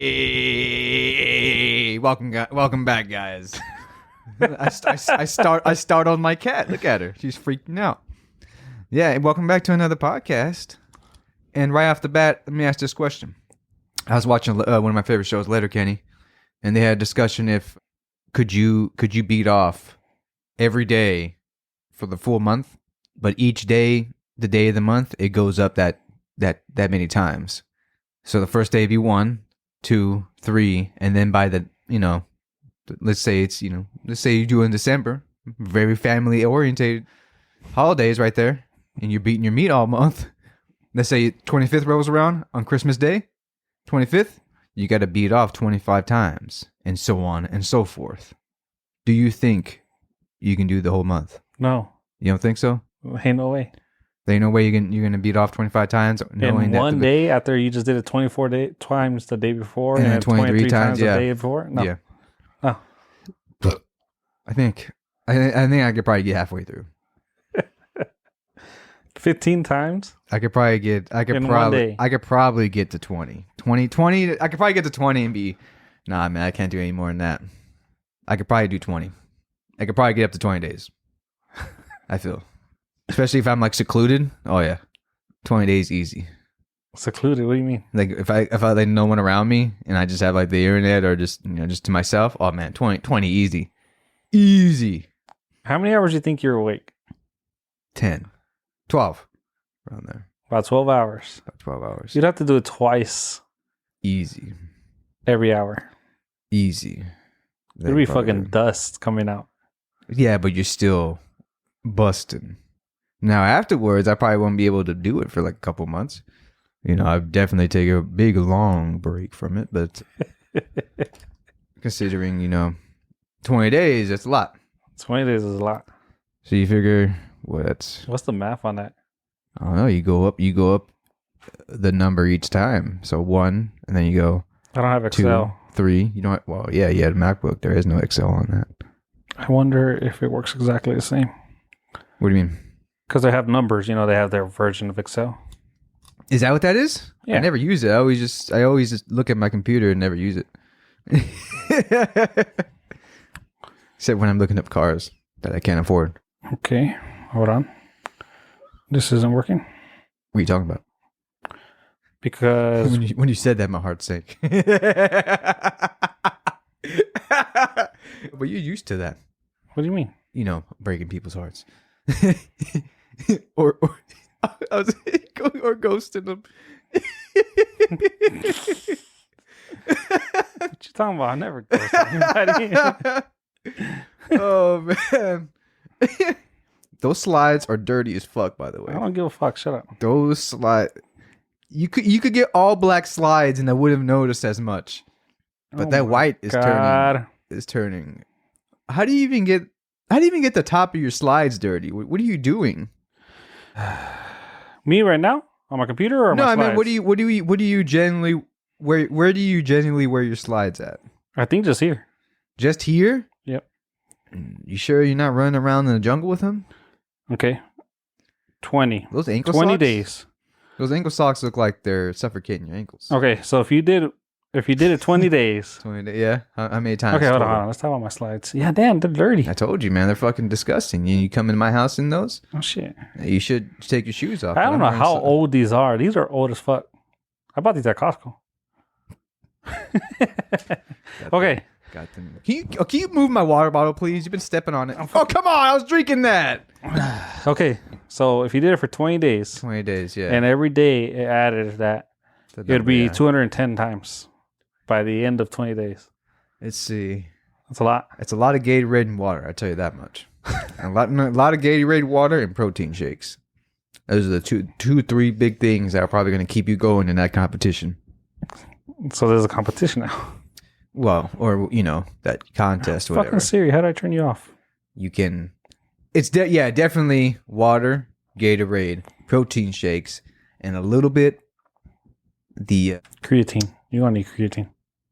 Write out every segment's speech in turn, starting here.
Hey, welcome back, guys. I start on my cat. Look at her; she's freaking out. Yeah, welcome back to another podcast. And right off the bat, let me ask this question. I was watching one of my favorite shows, Letterkenny, and they had a discussion if could you beat off every day for the full month, but each day, the day of the month, it goes up that many times. So the first day would be 1, 2, 3, and then by the let's say you do in December, very family orientated holidays right there, and you're beating your meat all month. Let's say 25th rolls around on Christmas Day, 25th, you got to beat off 25 times, and so on and so forth. Do you think you can do the whole month? No. You don't think so? Ain't no way. There ain't no way you're gonna beat off 25 times in one day after you just did it 24 times the day before and 23 times the day before? No. Yeah. Oh. I think I could probably get halfway through. 15 times? I could probably get to 20. 20, I could probably get to 20 and be, nah, man, I can't do any more than that. I could probably do 20. I could probably get up to 20 days. I feel. Especially if I'm like secluded. Oh yeah. 20 days easy. Secluded? What do you mean? Like if I like no one around me and I just have like the internet or just just to myself, oh man, 20 easy. Easy. How many hours do you think you're awake? 10. 12. Around there. About 12 hours. About 12 hours. You'd have to do it twice. Easy. Every hour. Easy. There'd be fucking dust coming out. Yeah, but you're still busting. Now afterwards, I probably won't be able to do it for like a couple months. I'd definitely take a big long break from it, but considering 20 days, that's a lot. 20 days is a lot. So you figure what's the math on that? I don't know. You go up the number each time. So 1, and then you go. I don't have Excel. 2, 3. You know. Well, yeah, you had a MacBook. There is no Excel on that. I wonder if it works exactly the same. What do you mean? Because they have numbers. They have their version of Excel. Is that what that is? Yeah. I never use it. I always just look at my computer and never use it. Except when I'm looking up cars that I can't afford. Okay, hold on. This isn't working. What are you talking about? Because when you said that, my heart sank. But you're used to that. What do you mean? Breaking people's hearts. or ghosting them. What you talking about? I never ghost anybody. Oh man. Those slides are dirty as fuck, by the way. I don't give a fuck. Shut up. Those slides, you could get all black slides and I wouldn't have noticed as much. But that white is turning. How do you even get the top of your slides dirty? What are you doing? Me right now on my computer or no? my I slides? mean, what do you generally where do you generally wear your slides at? I think just here. Just here? Yep. You sure you're not running around in the jungle with them? Okay. 20. Those ankle 20 socks? days. Those ankle socks look like they're suffocating your ankles. Okay, so if you did it 20 days. 20 days, yeah. How many times? Okay, hold on. Let's talk about my slides. Yeah, damn, they're dirty. I told you, man. They're fucking disgusting. You come in my house in those? Oh, shit. You should take your shoes off. I don't know how old these are. These are old as fuck. I bought these at Costco. Okay. Got them. Can you move my water bottle, please? You've been stepping on it. Oh, come on. I was drinking that. Okay, so if you did it for 20 days. 20 days, yeah. And every day it added that. It would be 210 times by the end of 20 days. Let's see. That's a lot. It's a lot of Gatorade and water, I tell you that much. a lot of Gatorade, water, and protein shakes. Those are the two, 3 big things that are probably going to keep you going in that competition. So there's a competition now. Well, or, that contest, whatever. Fucking Siri, how do I turn you off? You can... It's definitely water, Gatorade, protein shakes, and a little bit the... creatine. You don't need creatine.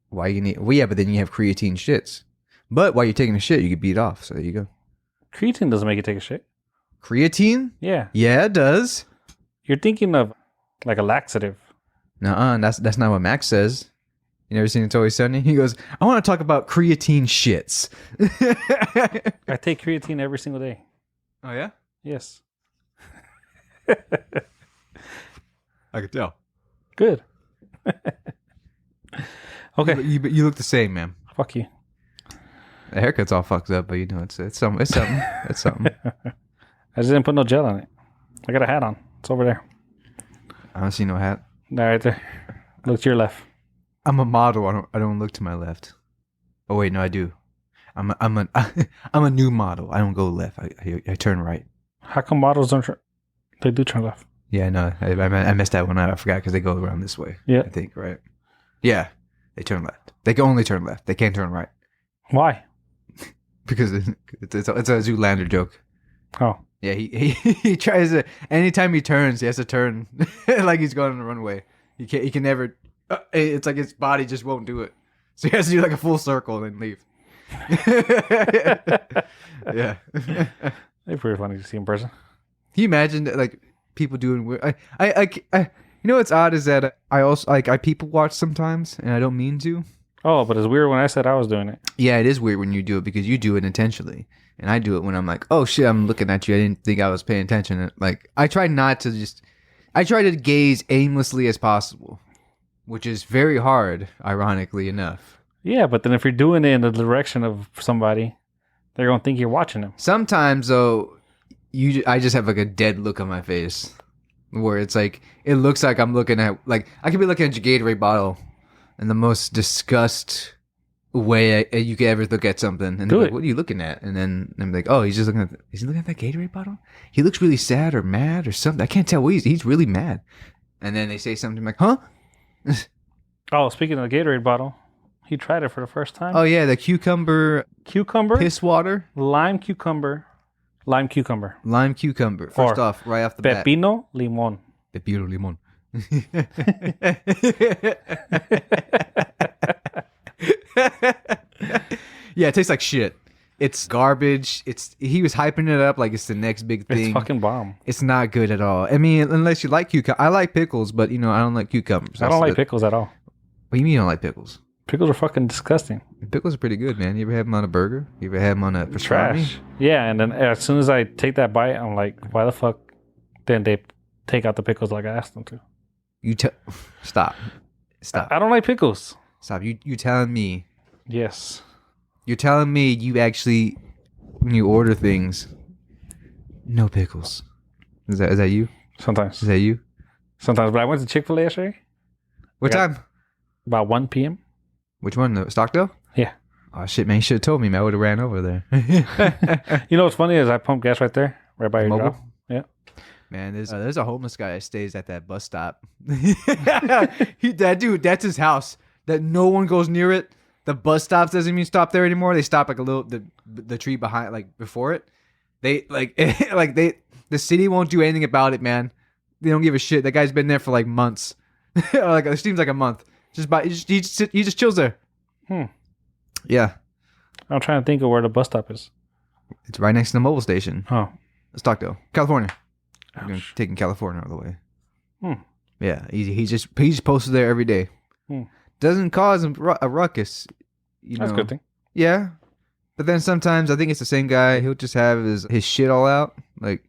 Why you need... Well, yeah, but then you have creatine shits. But while you're taking a shit, you get beat off. So there you go. Creatine doesn't make you take a shit. Creatine? Yeah. Yeah, it does. You're thinking of like a laxative. Nuh-uh, that's not what Max says. You never seen It's Always Sunny? He goes, I want to talk about creatine shits. I take creatine every single day. Oh, yeah? Yes. I could tell. Good. Okay. You look the same, man. Fuck you. The haircut's all fucked up, but you know, it's something. It's something. It's something. I just didn't put no gel on it. I got a hat on. It's over there. I don't see no hat. No, right there. Look to your left. I'm a model. I don't look to my left. Oh wait, no, I do. I'm a new model. I don't go left. I turn right. How come models don't? They do turn left. Yeah, no, I messed that one up. I forgot because they go around this way. Yeah, I think right. Yeah, they turn left. They can only turn left. They can't turn right. Why? Because it's a Zoolander joke. Oh. Yeah, he tries to. Anytime he turns, he has to turn like he's going on the runway. He can never. It's like his body just won't do it, so he has to do like a full circle and then leave. Yeah, They're pretty funny to see in person. Can you imagine that, like people doing weird? You know what's odd is that I also I people watch sometimes, and I don't mean to. Oh, but it's weird when I said I was doing it. Yeah, it is weird when you do it because you do it intentionally. And I do it when I'm like, oh shit, I'm looking at you. I didn't think I was paying attention. Like, I try to gaze aimlessly as possible, which is very hard, ironically enough. Yeah, but then if you're doing it in the direction of somebody, they're going to think you're watching them. Sometimes, though, I just have like a dead look on my face where it's like, it looks like I'm looking at, like, I could be looking at your Gatorade bottle in the most disgust way you could ever look at something, and like, what are you looking at? And then I'm like, oh, he's looking at that Gatorade bottle. He looks really sad or mad or something. I can't tell what he's really mad. And then they say something like, huh? Oh, speaking of the Gatorade bottle, he tried it for the first time. Oh yeah, the cucumber piss water, lime cucumber. First off, right off the bat, pepino limon. Yeah, it tastes like shit. It's garbage. He was hyping it up like it's the next big thing. It's fucking bomb. It's not good at all. I mean, unless you like cucumber. I like pickles, but I don't like cucumbers. I don't like pickles at all. What do you mean you don't like pickles? Pickles are fucking disgusting. Pickles are pretty good, man. You ever have them on a burger? You ever have them on a pastrami? Trash. Yeah, and then as soon as I take that bite, I'm like, why the fuck didn't they take out the pickles like I asked them to? Stop. I don't like pickles. Stop. You telling me? Yes. You're telling me you actually, when you order things, no pickles. Is that you? Sometimes. Is that you? Sometimes. But I went to Chick-fil-A yesterday. What time? About 1 p.m. Which one? Stockdale? Yeah. Oh shit, man! You should have told me, man. I would have ran over there. You know what's funny is I pump gas right there, right by your job. Yeah. Man, there's a homeless guy that stays at that bus stop. That dude, that's his house. That no one goes near it. The bus stops doesn't even stop there anymore. They stop like a little the tree behind, like before it. They the city won't do anything about it, man. They don't give a shit. That guy's been there for like months. Like it seems like a month. He just chills there. Yeah. I'm trying to think of where the bus stop is. It's right next to the mobile station. Oh. Stockdale, California. I'm taking California all the way. Yeah, he's just posted there every day. Doesn't cause a ruckus. That's a good thing. Yeah. But then sometimes I think it's the same guy. He'll just have his shit all out. Like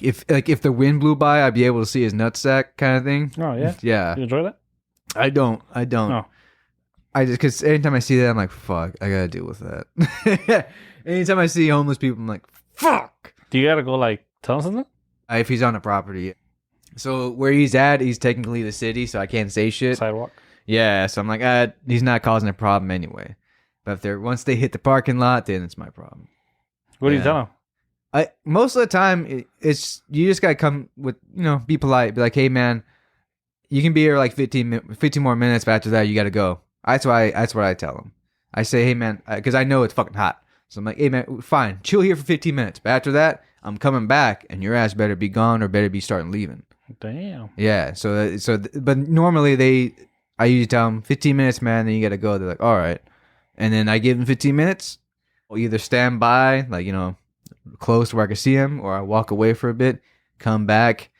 if the wind blew by, I'd be able to see his nutsack kind of thing. Oh yeah. Yeah. You enjoy that? I don't. No. I just, because anytime I see that, I'm like, fuck, I gotta deal with that. Anytime I see homeless people, I'm like, fuck. Do you gotta go like tell him something? If he's on a property. So where he's at, he's technically the city, so I can't say shit. Sidewalk. Yeah, so I'm like, he's not causing a problem anyway. But once they hit the parking lot, then it's my problem. What do you tell him? Most of the time, it's you just gotta come with, be polite. Be like, hey man, you can be here like 15 more minutes, but after that, you gotta go. That's what I tell him. I say, hey man, because I know it's fucking hot. So I'm like, hey man, fine, chill here for 15 minutes. But after that, I'm coming back, and your ass better be gone or better be starting leaving. Damn. Yeah. But normally I usually tell them 15 minutes, man. Then you gotta go. They're like, all right. And then I give them 15 minutes. I'll either stand by, like close to where I can see them, or I walk away for a bit, come back,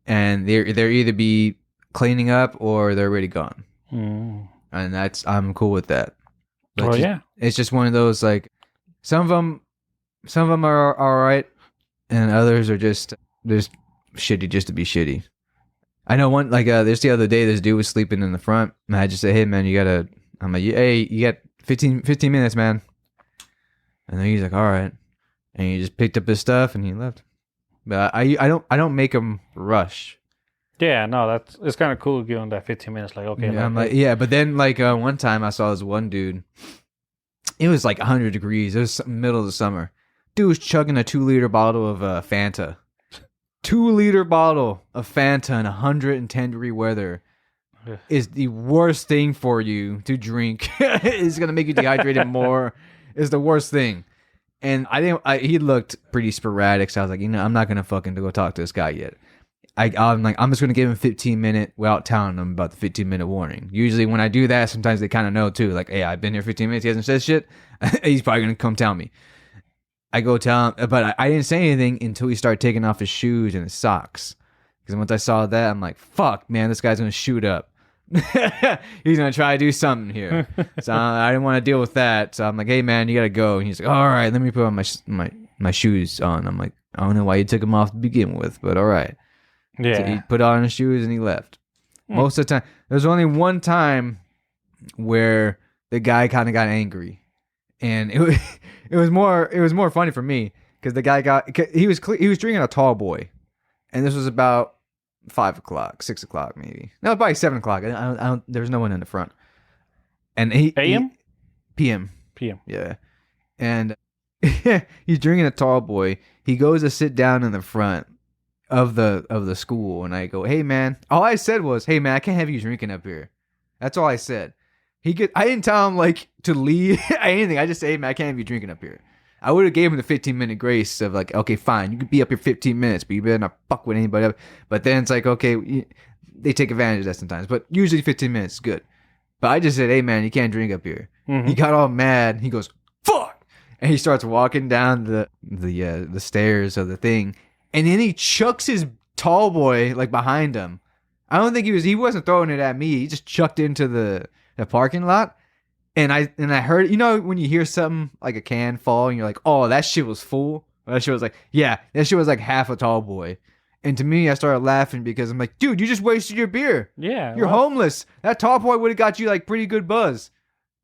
and they're either be cleaning up or they're already gone. Mm. and I'm cool with that. But Well, yeah. it's just one of those like some of them are all right, and others are just shitty just to be shitty. I know one like this the other day. This dude was sleeping in the front, and I just said, "Hey man, I'm like, hey, you got 15 minutes, man." And then he's like, "All right," and he just picked up his stuff and he left. But I don't make him rush. Yeah, no, it's kind of cool giving that 15 minutes. Like, okay, Yeah, I'm like, yeah, but then like one time I saw this one dude. It was like 100 degrees. It was middle of the summer. Dude was chugging a 2-liter bottle of Fanta. 2-liter bottle of Fanta in 110-degree weather is the worst thing for you to drink. It's gonna make you dehydrated more. It's the worst thing. And he looked pretty sporadic. So I was like, I'm not gonna fucking go talk to this guy yet. I'm like, I'm just gonna give him 15-minute without telling him about the 15-minute warning. Usually when I do that, sometimes they kind of know too. Like, hey, I've been here 15 minutes. He hasn't said shit. He's probably gonna come tell me. I go tell him, but I didn't say anything until he started taking off his shoes and his socks. Because once I saw that, I'm like, fuck, man, this guy's gonna shoot up. He's gonna try to do something here. So I didn't want to deal with that. So I'm like, hey man, you gotta go. And he's like, all right, let me put on my shoes on. I'm like, I don't know why you took them off to begin with, but all right. Yeah. So he put on his shoes and he left. Most of the time, there's only one time where the guy kind of got angry, and it was more funny for me because the guy he was drinking a tall boy, and this was about 5 o'clock, 6 o'clock maybe. No, probably 7 o'clock. I don't, there was no one in the front, and AM? PM. Yeah. And he's drinking a tall boy. He goes to sit down in the front of the school, and I go, hey man, all I said was, hey man, I can't have you drinking up here. That's all I said. I didn't tell him like to leave anything. I just said, hey man, I can't have you drinking up here. I would have gave him the 15-minute grace of like, okay, fine, you could be up here 15 minutes, but you better not fuck with anybody up. But then it's like, okay, they take advantage of that sometimes, but usually 15 minutes is good. But I just said, hey man, you can't drink up here. Mm-hmm. He got all mad. He goes, fuck, and he starts walking down the stairs of the thing. And then he chucks his tall boy like behind him. I don't think he wasn't throwing it at me. He just chucked it into the parking lot. And I heard, when you hear something like a can fall and you're like, oh, that shit was full. That shit was like, yeah, that shit was like half a tall boy. And to me, I started laughing because I'm like, dude, you just wasted your beer. Yeah. You're homeless. That tall boy would have got you like pretty good buzz.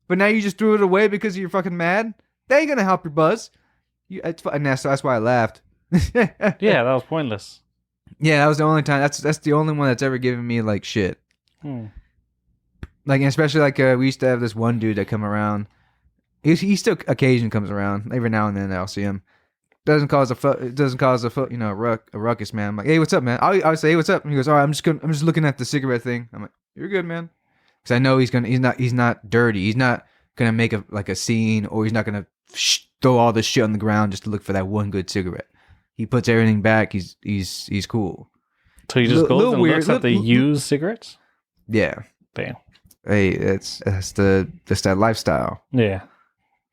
But now you just threw it away because you're fucking mad. That ain't gonna help your buzz. And that's why I laughed. Yeah, that was pointless. Yeah, that was the only time. That's the only one that's ever given me like shit. Like, especially like we used to have this one dude that come around. He still occasionally comes around. Every now and then I'll see him. Doesn't cause a ruckus, man. I'm like, hey, what's up, man? I'll say, hey, what's up? And he goes, all right, I'm just looking at the cigarette thing. I'm like, you're good, man. Because I know he's not dirty. He's not gonna make a scene, or he's not gonna throw all this shit on the ground just to look for that one good cigarette. He puts everything back. He's cool. So he just goes and looks at the used cigarettes? Yeah. Damn. Hey, that's that lifestyle. Yeah.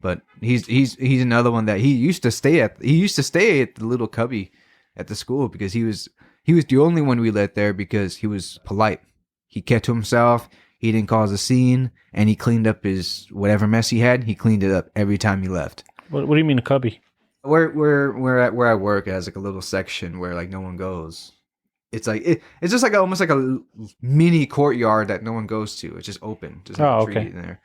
But he's another one that he used to stay at the little cubby at the school because he was the only one we let there because he was polite. He kept to himself. He didn't cause a scene, and he cleaned up his whatever mess he had. He cleaned it up every time he left. What do you mean a cubby? Where I work has like a little section where like no one goes. It's like it's just like almost like a mini courtyard that no one goes to. It's just open, just like a tree in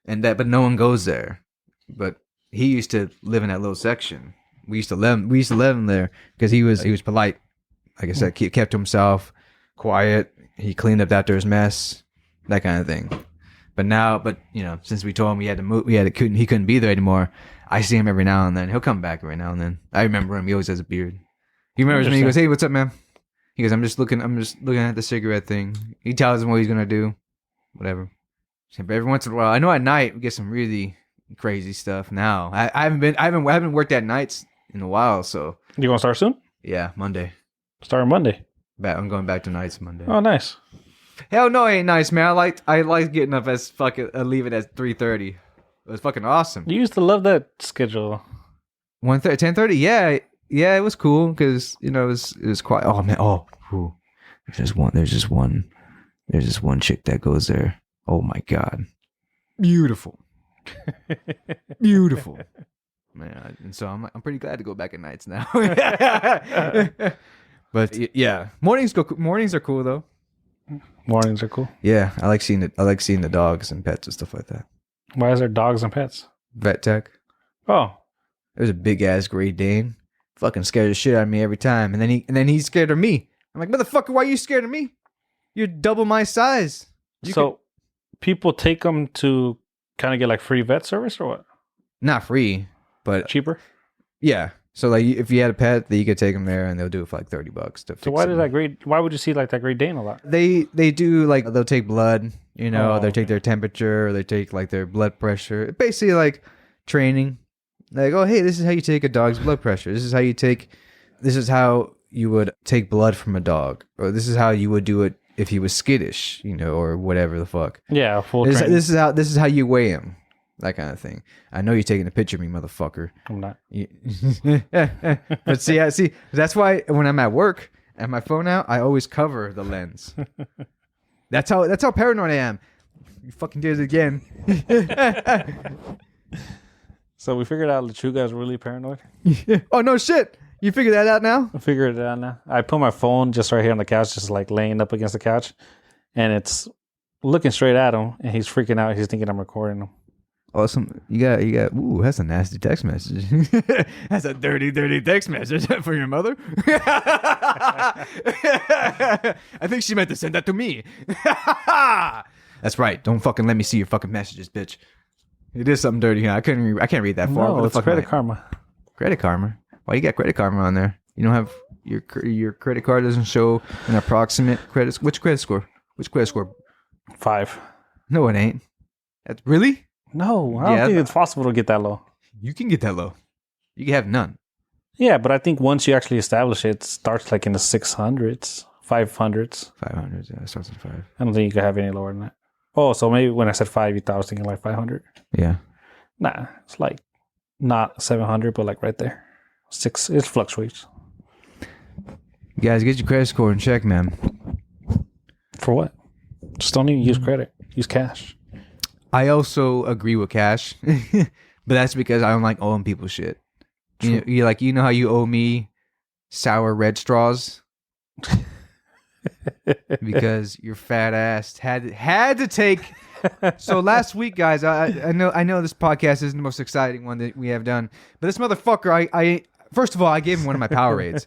there, but no one goes there. But he used to live in that little section. We used to let him there because he was polite. Like I said, kept to himself, quiet. He cleaned up after his mess, that kind of thing. But since we told him he had to move, he couldn't be there anymore. I see him every now and then. He'll come back every now and then. I remember him. He always has a beard. He remembers me. He goes, "Hey, what's up, man?" He goes, I'm just looking at the cigarette thing." He tells him what he's gonna do, whatever. But every once in a while, I know at night we get some really crazy stuff. Now I haven't worked at nights in a while, so You gonna start soon? yeah, Monday. Starting Monday. I'm going back to nights Monday. Oh, nice. Hell no, it ain't nice, man. I like getting up as fucking leaving at 3:30. It was fucking awesome. You used to love that schedule. 10:30. Yeah, it was cool because it was quiet. Oh man, there's just one chick that goes there Oh my God. Beautiful. Beautiful. Man, and so I'm pretty glad to go back at nights now. But yeah, mornings are cool though. Mornings are cool. Yeah, I like seeing the dogs and pets and stuff like that. Why is there dogs and pets? Vet tech. Oh, There's a big ass Great Dane. Fucking scared the shit out of me every time, and then he's scared of me. I'm like, motherfucker, why are you scared of me? You're double my size. People take them to kind of get like free vet service or what? Not free, but Cheaper. yeah. So like, if you had a pet, then you could take them there, and they'll do it for like $30 to fix So why them. Why would you see like that Great Dane a lot? They do like they'll take blood, Oh, they take their temperature, they take like their blood pressure. Basically like training. Like, oh hey, this is how you take a dog's blood pressure. This is how you would take blood from a dog, or this is how you would do it if he was skittish, or whatever the fuck. Yeah, full This training. is how you weigh him, that kind of thing. I know you're taking a picture of me, motherfucker. I'm not. But see, that's why when I'm at work and my phone out, I always cover the lens. That's how paranoid I am. You fucking did it again. So we figured out Lechuga is really paranoid. Oh no shit! You figured that out now? I figured it out now. I put my phone just right here on the couch, just like laying up against the couch, and it's looking straight at him, and he's freaking out. He's thinking I'm recording him. Awesome. You got. Ooh, that's a nasty text message. That's a dirty text message for your mother. I think she meant to send that to me. That's right. Don't fucking let me see your fucking messages, bitch. It is something dirty. Huh? I can't read that far. No, What the it's fuck Credit am I- Karma. Credit Karma. Why you got Credit Karma on there? You don't have your credit card doesn't show an approximate credit. Which credit score? 5. No, it ain't. That's really. No, I don't think it's possible to get that low. You can get that low. You can have none. Yeah, but I think once you actually establish it, it starts like in the 600s, 500s. 500. Yeah, it starts at 5. I don't think you could have any lower than that. Oh, so maybe when I said 5, you thought I was thinking like 500? Yeah. Nah, it's like not 700, but like right there. 6, it fluctuates. You guys, get your credit score in check, man. For what? Just don't even use credit. Use cash. I also agree with cash, but that's because I don't like owing people shit. You know how you owe me sour red straws because your fat ass had to take. So last week, guys, I know this podcast isn't the most exciting one that we have done, but this motherfucker, I first of all, I gave him one of my Powerades.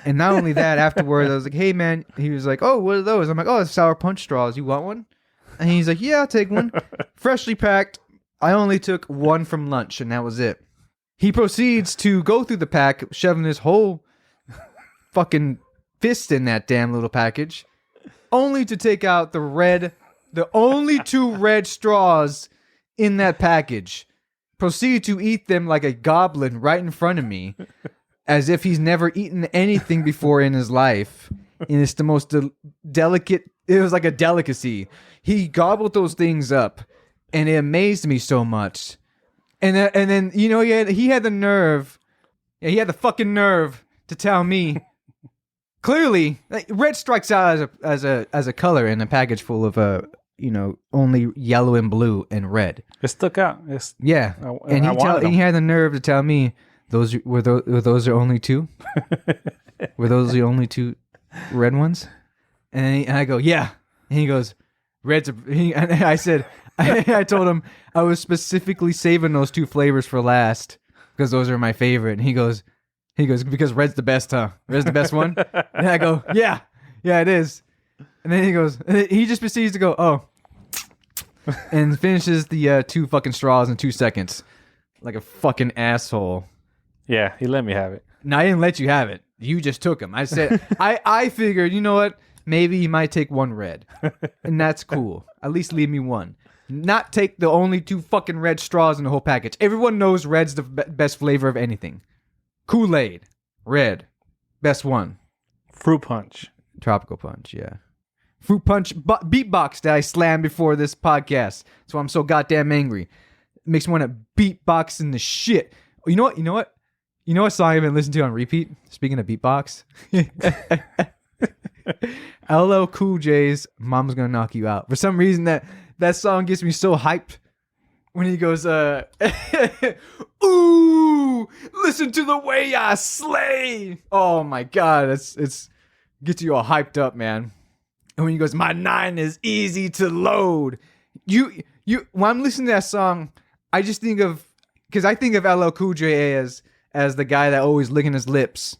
And not only that, afterwards, I was like, hey, man. He was like, oh, what are those? I'm like, oh, it's sour punch straws. You want one? And he's like, yeah, I'll take one. Freshly packed. I only took one from lunch, and that was it. He proceeds to go through the pack, shoving his whole fucking fist in that damn little package, only to take out the only 2 red straws in that package. Proceed to eat them like a goblin right in front of me, as if he's never eaten anything before in his life. And it's the most delicate. It was like a delicacy. He gobbled those things up, and it amazed me so much. And then he had the nerve. Yeah, he had the fucking nerve to tell me. Clearly, like, red strikes out as a color in a package full of only yellow and blue and red. It stuck out. Yeah, and he had the nerve to tell me were those the only 2? Were those the only 2 red ones? And I go, yeah. And he goes, reds. And I said, I told him I was specifically saving those 2 flavors for last because those are my favorite. And he goes, because red's the best, huh? Red's the best one? And I go, yeah, it is. And then he just proceeds to go, oh, and finishes the 2 fucking straws in 2 seconds, like a fucking asshole. Yeah, he let me have it. No, I didn't let you have it. You just took them. I said, I figured, you know what? Maybe he might take 1 red, and that's cool. At least leave me 1. Not take the only 2 fucking red straws in the whole package. Everyone knows red's the best flavor of anything. Kool-Aid, red, best one. Fruit punch. Tropical punch, yeah. Fruit punch beatbox that I slammed before this podcast. That's why I'm so goddamn angry. It makes me want to beatbox in the shit. Oh, you know what? You know what song I've been listening to on repeat? Speaking of beatbox. LL Cool J's "Mom's Gonna Knock You Out." For some reason, that song gets me so hyped when he goes, "Ooh, listen to the way I slay." Oh my god, it's gets you all hyped up, man. And when he goes, "My 9 is easy to load." You when I'm listening to that song, I just think of, because I think of LL Cool J as the guy that always licking his lips,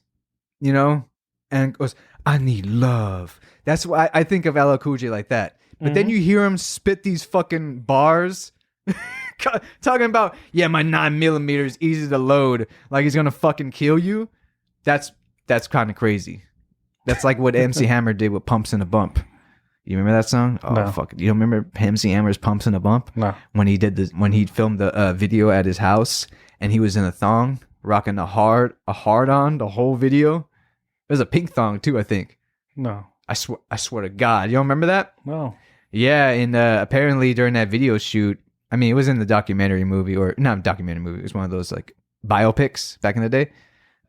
you know, and goes, "I need love." That's why I think of LL Cool J like that. But then you hear him spit these fucking bars talking about, yeah, my 9mm is easy to load, like he's gonna fucking kill you. That's kind of crazy. That's like what MC Hammer did with "Pumps and a Bump." You remember that song? Oh, no. Fuck it. You don't remember MC Hammer's "Pumps and a Bump"? No. When he filmed the video at his house, and he was in a thong, rocking a hard on the whole video. It was a pink thong too, I think. No. I swear to God, you don't remember that? No. Yeah, and apparently during that video shoot, I mean, it was in the documentary movie, or not documentary movie. It was one of those like biopics back in the day.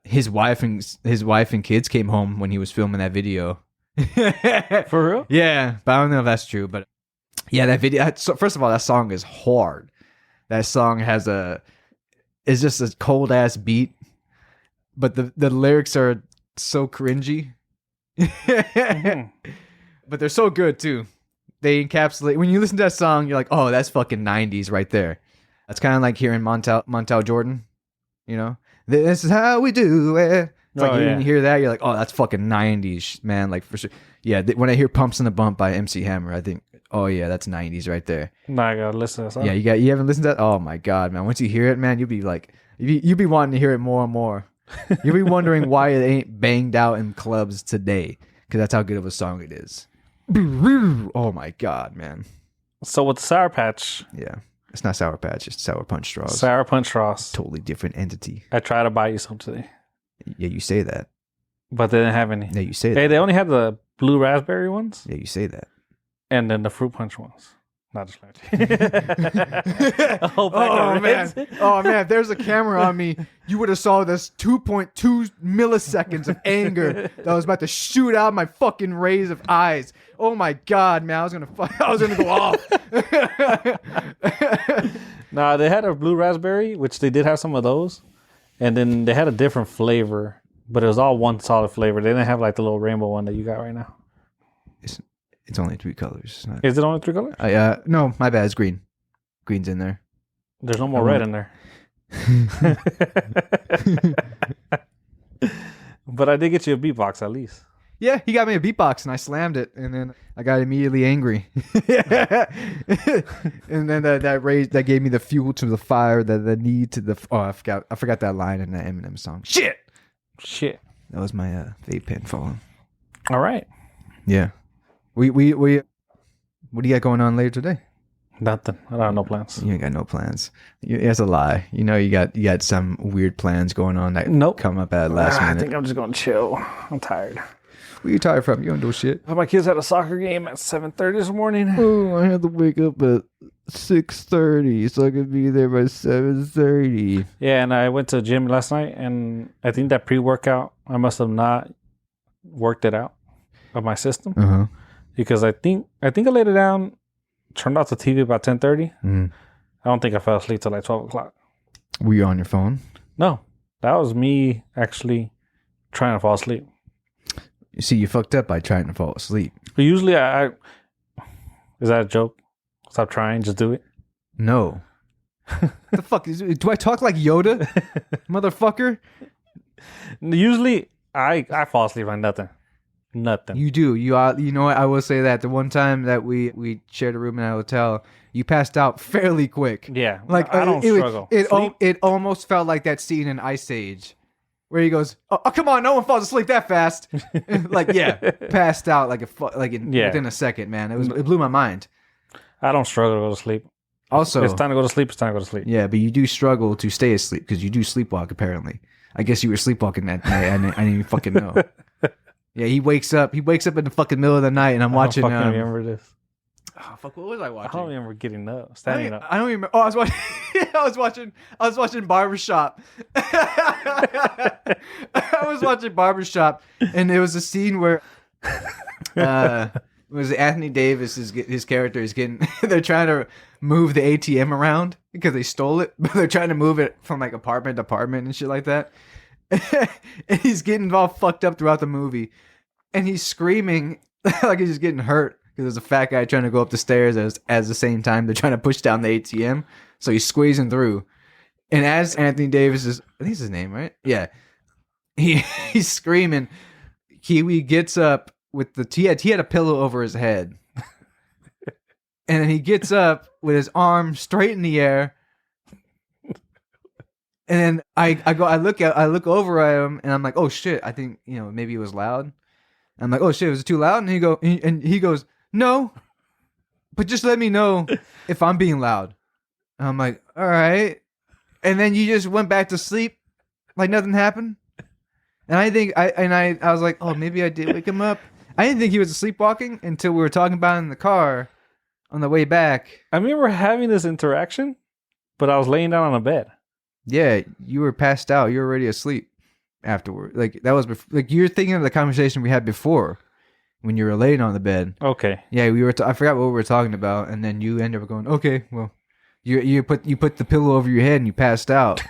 His wife and kids came home when he was filming that video. For real? Yeah, but I don't know if that's true. But yeah, that video. So first of all, that song is hard. That song is just a cold ass beat, but the lyrics are so cringy. But they're so good too. They encapsulate, when you listen to that song, you're like, oh, that's fucking 90s right there. That's kind of like hearing Montel Jordan, you know? This is how we do it. It's like you hear that, you're like, oh, that's fucking 90s, man. Like, for sure. Yeah, when I hear "Pumps and a Bump" by MC Hammer, I think, oh yeah, that's 90s right there. Nah, I gotta listen to that song. Yeah, you haven't listened to that? Oh my God, man. Once you hear it, man, you'll be like, you'll be wanting to hear it more and more. You'll be wondering why it ain't banged out in clubs today, because that's how good of a song it is. Oh my God, man. So with the Sour Patch. Yeah. It's not Sour Patch, it's Sour Punch Straws. Sour Punch Straws. Totally different entity. I tried to buy you some today. Yeah, you say that. But they didn't have any. Yeah, you say that. Hey, they only had the blue raspberry ones. Yeah, you say that. And then the fruit punch ones. Not just like oh man. Oh man, if there's a camera on me, you would have saw this 2.2 milliseconds of anger that was about to shoot out my fucking rays of eyes. Oh my God, man, I was gonna go off. Nah, they had a blue raspberry, which they did have some of those. And then they had a different flavor, but it was all one solid flavor. They didn't have like the little rainbow one that you got right now. It's only 3 colors. Is it only 3 colors? No, my bad. It's green. Green's in there. There's no more red in there. But I did get you a beatbox at least. Yeah, he got me a beatbox and I slammed it, and then I got immediately angry. And then that gave me the fuel to the fire, the need to the. Oh, I forgot that line in that Eminem song. Shit. That was my vape pen falling. All right. Yeah. We what do you got going on later today? Nothing. I don't have no plans. You ain't got no plans. That's a lie. You know you got some weird plans going on that come up at last minute. I think I'm just going to chill. I'm tired. Where you tired from? You don't do shit. My kids had a soccer game at 7:30 this morning. Oh, I had to wake up at 6:30 so I could be there by 7:30. Yeah, and I went to the gym last night, and I think that pre-workout, I must have not worked it out of my system. Uh-huh. Because I think I laid it down, turned off the TV about 10:30. I don't think I fell asleep till like 12 o'clock. Were you on your phone? No, that was me actually trying to fall asleep. You see, you fucked up by trying to fall asleep. But usually I is that a joke? Stop trying, just do it. No. The fuck do I talk like Yoda, motherfucker? Usually I fall asleep on nothing. You do. You know what? I will say that the one time that we shared a room in a hotel, you passed out fairly quick. Yeah, like I don't struggle. It almost felt like that scene in Ice Age, where he goes, "Oh, come on, no one falls asleep that fast." Like, yeah, passed out within a second, man. It blew my mind. I don't struggle to go to sleep. Also, it's time to go to sleep. It's time to go to sleep. Yeah, but you do struggle to stay asleep because you do sleepwalk. Apparently, I guess you were sleepwalking that night. I didn't even fucking know. Yeah, he wakes up in the fucking middle of the night, and I'm watching. I don't fucking remember this. Oh fuck! What was I watching? I don't remember getting up, standing up. I don't remember. Oh, I was watching. I was watching Barbershop. I was watching Barbershop, and there was a scene where Was Anthony Davis his character is getting they're trying to move the ATM around because they stole it, but they're trying to move it from like apartment to apartment and shit like that. And he's getting all fucked up throughout the movie, and he's screaming like he's just getting hurt because there's a fat guy trying to go up the stairs as the same time they're trying to push down the ATM, so he's squeezing through. And as Anthony Davis is, I think it's his name, right? Yeah, he's screaming. Kiwi gets up with he had a pillow over his head, and then he gets up with his arm straight in the air. And then I look over at him, and I'm like, oh shit, I think maybe it was loud. I'm like, oh shit, was it too loud? And he goes, no, but just let me know if I'm being loud. And I'm like, all right. And then you just went back to sleep like nothing happened. And I was like, oh, maybe I did wake him up. I didn't think he was sleepwalking until we were talking about it in the car on the way back. I remember having this interaction, but I was laying down on a bed. Yeah, you were passed out. You were already asleep afterward. Like that was like you're thinking of the conversation we had before when you were laying on the bed. Okay. Yeah, we were. I forgot what we were talking about, and then you ended up going, okay, well, you put the pillow over your head and you passed out.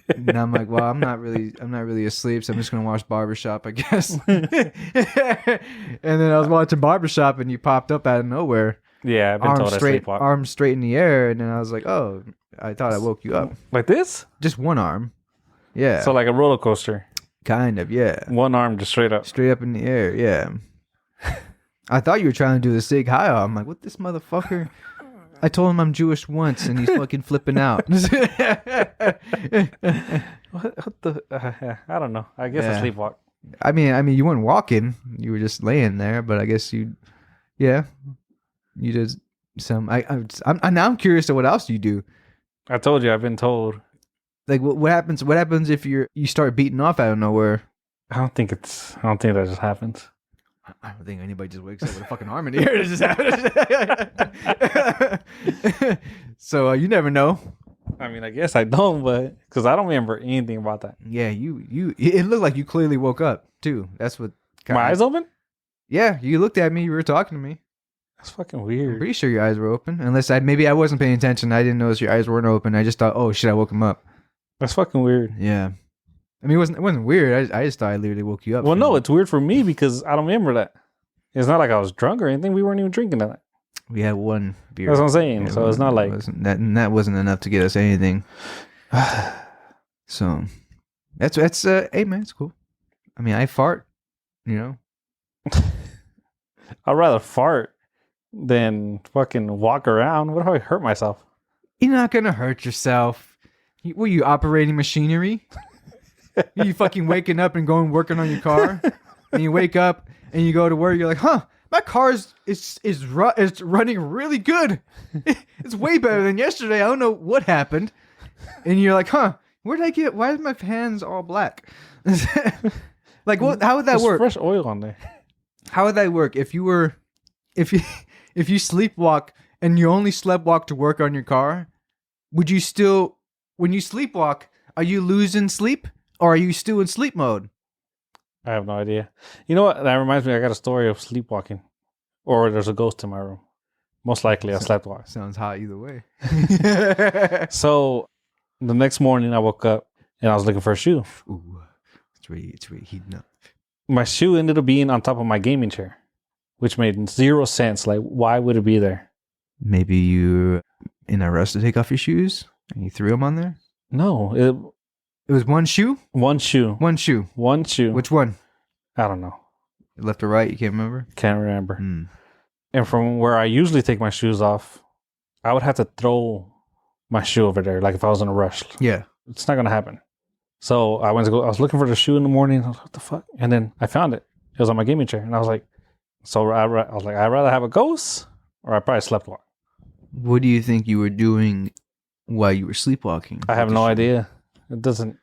And I'm like, well, I'm not really asleep, so I'm just gonna watch Barbershop, I guess. And then I was watching Barbershop, and you popped up out of nowhere. Yeah, I've been told I sleepwalk. Arms straight in the air, and then I was like, oh, I thought I woke you up. Like this? Just one arm. Yeah. So like a roller coaster. Kind of, yeah. One arm just straight up. Straight up in the air, yeah. I thought you were trying to do the sig heil. I'm like, what this motherfucker? I told him I'm Jewish once, and he's fucking flipping out. What the? I don't know. I guess I sleepwalk. I mean, you weren't walking. You were just laying there. But I guess you did some. I'm curious to what else you do. I told you. I've been told. Like what happens? What happens if you start beating off out of nowhere? I don't think that just happens. I don't think anybody just wakes up with a fucking arm in the air. It just happens. So you never know. I mean, I guess I don't, but because I don't remember anything about that. Yeah, it looked like you clearly woke up too. That's what. My eyes open? Yeah, you looked at me. You were talking to me. That's fucking weird. I'm pretty sure your eyes were open. Unless maybe I wasn't paying attention. I didn't notice your eyes weren't open. I just thought, oh shit, I woke him up. That's fucking weird. Yeah. I mean, it wasn't weird. I just thought I literally woke you up. Well, no, it's weird for me because I don't remember that. It's not like I was drunk or anything. We weren't even drinking that. We had one beer. That's what I'm saying. Yeah, so it's not like that wasn't enough to get us anything. So that's hey man, it's cool. I mean, I fart, I'd rather fart than fucking walk around. What if I hurt myself? You're not gonna hurt yourself. Were you operating machinery? You fucking waking up and going working on your car, and you wake up and you go to work. You're like, huh? My car is running really good. It's way better than yesterday. I don't know what happened. And you're like, huh? Where did I get? Why is my hands all black? Like, what? How would that work? Fresh oil on there. How would that work if you sleepwalk and you only sleptwalk to work on your car? Would you still, when you sleepwalk, are you losing sleep or are you still in sleep mode? I have no idea. You know what? That reminds me. I got a story of sleepwalking, or there's a ghost in my room. Most likely, I sleptwalk. Sounds hot either way. So, the next morning, I woke up and I was looking for a shoe. Ooh, it's really heating up. My shoe ended up being on top of my gaming chair, which made zero sense. Like, why would it be there? Maybe you in a rush to take off your shoes and you threw them on there. No, it was one shoe? One shoe. One shoe. One shoe. Which one? I don't know. Left or right? You can't remember? Can't remember. And from where I usually take my shoes off, I would have to throw my shoe over there, like if I was in a rush. Yeah. It's not going to happen. So I was looking for the shoe in the morning. I was like, what the fuck? And then I found it. It was on my gaming chair. And I was like, I'd rather have a ghost or I probably sleptwalk. What do you think you were doing while you were sleepwalking? I have no idea. It doesn't.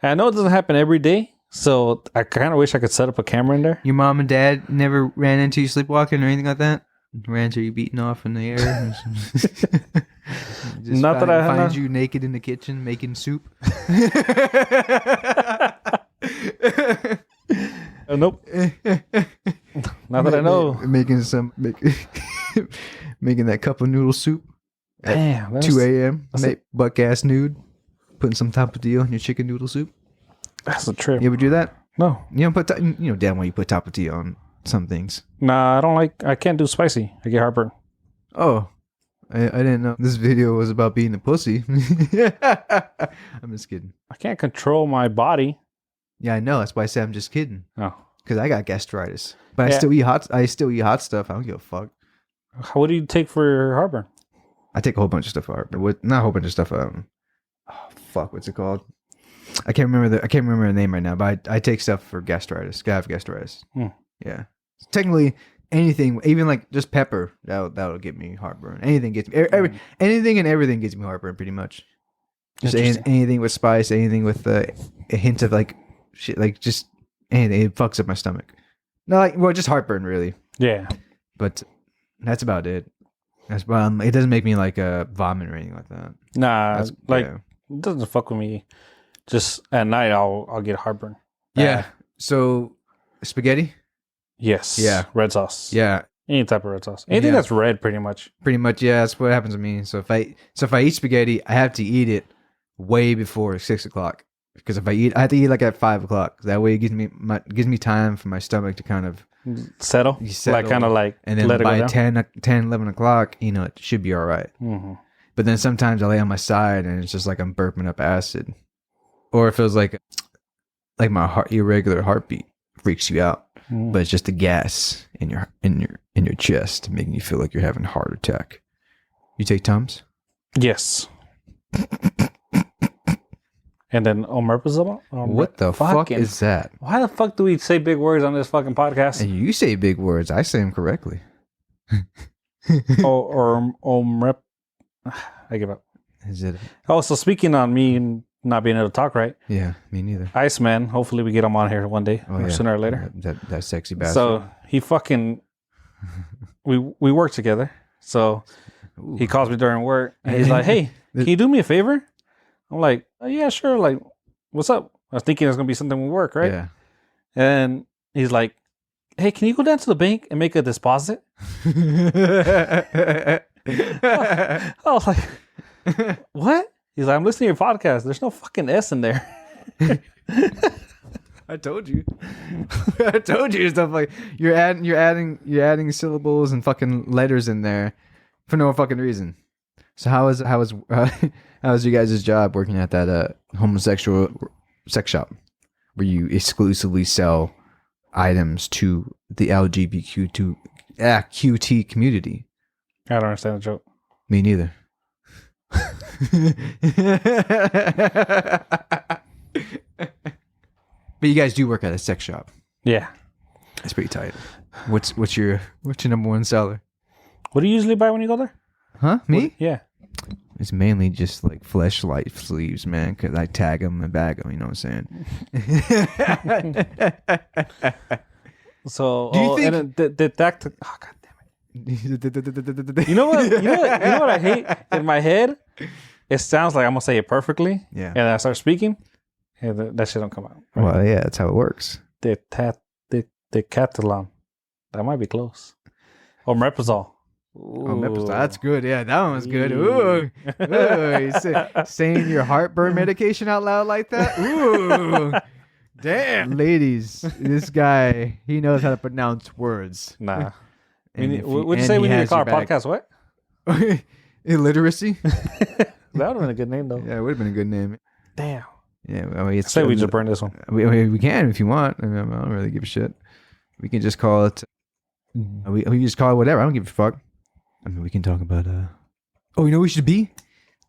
I know it doesn't happen every day, so I kind of wish I could set up a camera in there. Your mom and dad never ran into you sleepwalking or anything like that? Ran into you beating off in the air? Not that I find you naked in the kitchen making soup? Nope. Now that I know. Making making that cup of noodle soup at Damn. 2 a.m. Buck ass nude. Putting some tapatio in your chicken noodle soup. That's a trip. You ever do that? No. You don't put damn well you put tapatio on some things. Nah, I can't do spicy. I get heartburn. Oh. I didn't know this video was about being a pussy. I'm just kidding. I can't control my body. Yeah, I know. That's why I said I'm just kidding. Oh. Because I got gastritis. But Yeah. I still eat hot stuff. I don't give a fuck. What do you take for heartburn? I take a whole bunch of stuff for heartburn. Not a whole bunch of stuff. Oh fuck, what's it called? I can't remember the name right now. But I take stuff for gastritis. I have gastritis. Yeah. Technically, anything, even like just pepper, that'll get me heartburn. Anything gets me. Anything and everything gets me heartburn, pretty much. Just anything with spice, anything with a hint of like shit, like just anything. It fucks up my stomach. No, just heartburn, really. Yeah. But that's about it. That's it doesn't make me like vomit or anything like that. Nah, it doesn't fuck with me. Just at night, I'll get heartburn. Yeah. So spaghetti. Yes. Yeah. Red sauce. Yeah. Any type of red sauce. Anything that's red, pretty much. Pretty much, yeah. That's what happens to me. So if I eat spaghetti, I have to eat it way before 6 o'clock. Because I have to eat like at 5 o'clock. That way it gives me time for my stomach to kind of settle. Like kind of like, and then let it by go down. 10, 11 o'clock, it should be all right. Mm-hmm. But then sometimes I lay on my side and it's just like I'm burping up acid, or it feels like my irregular heartbeat freaks you out. But it's just the gas in your chest making you feel like you're having a heart attack. You take Tums? Yes. And then omeprazole? What the fuck is that? Why the fuck do we say big words on this fucking podcast? And you say big words. I say them correctly. I give up. Is it? Oh, so speaking on me not being able to talk right. Yeah, me neither. Iceman. Hopefully we get him on here one day, or sooner or later. That sexy bastard. So he fucking, we work together. So he calls me during work and he's like, "Hey, can you do me a favor?" I'm like, "Oh, yeah, sure. Like, what's up?" I was thinking it's gonna be something with work, right? Yeah. And he's like, "Hey, can you go down to the bank and make a deposit?" I was like, "What?" He's like, "I'm listening to your podcast. There's no fucking S in there." I told you. I told you stuff like you're adding syllables and fucking letters in there for no fucking reason. So how was you guys' job working at that homosexual sex shop where you exclusively sell items to the QT community? I don't understand the joke. Me neither. But you guys do work at a sex shop. Yeah. That's pretty tight. What's your number one seller? What do you usually buy when you go there? Huh? Me? Yeah. It's mainly just like fleshlight sleeves, man, because I tag them and bag them, you know what I'm saying? So, do you think... and oh, God damn it. You know what I hate? In my head, it sounds like I'm going to say it perfectly. Yeah. And then I start speaking, and that shit don't come out. Right? Well, yeah, that's how it works. Decathlon. That might be close. Omeprazole. Omeprazole. That's good. Yeah, that one was good. Ooh. Saying your heartburn medication out loud like that? Ooh. Damn. Ladies, this guy, he knows how to pronounce words. Nah. Would you say we need to call our podcast what? Illiteracy? That would have been a good name, though. Yeah, it would have been a good name. Damn. Yeah, I mean, say we just burn this one. We can if you want. I don't really give a shit. We can just call it. We just call it whatever. I don't give a fuck. I mean, we can talk about. Oh, you know what we should be?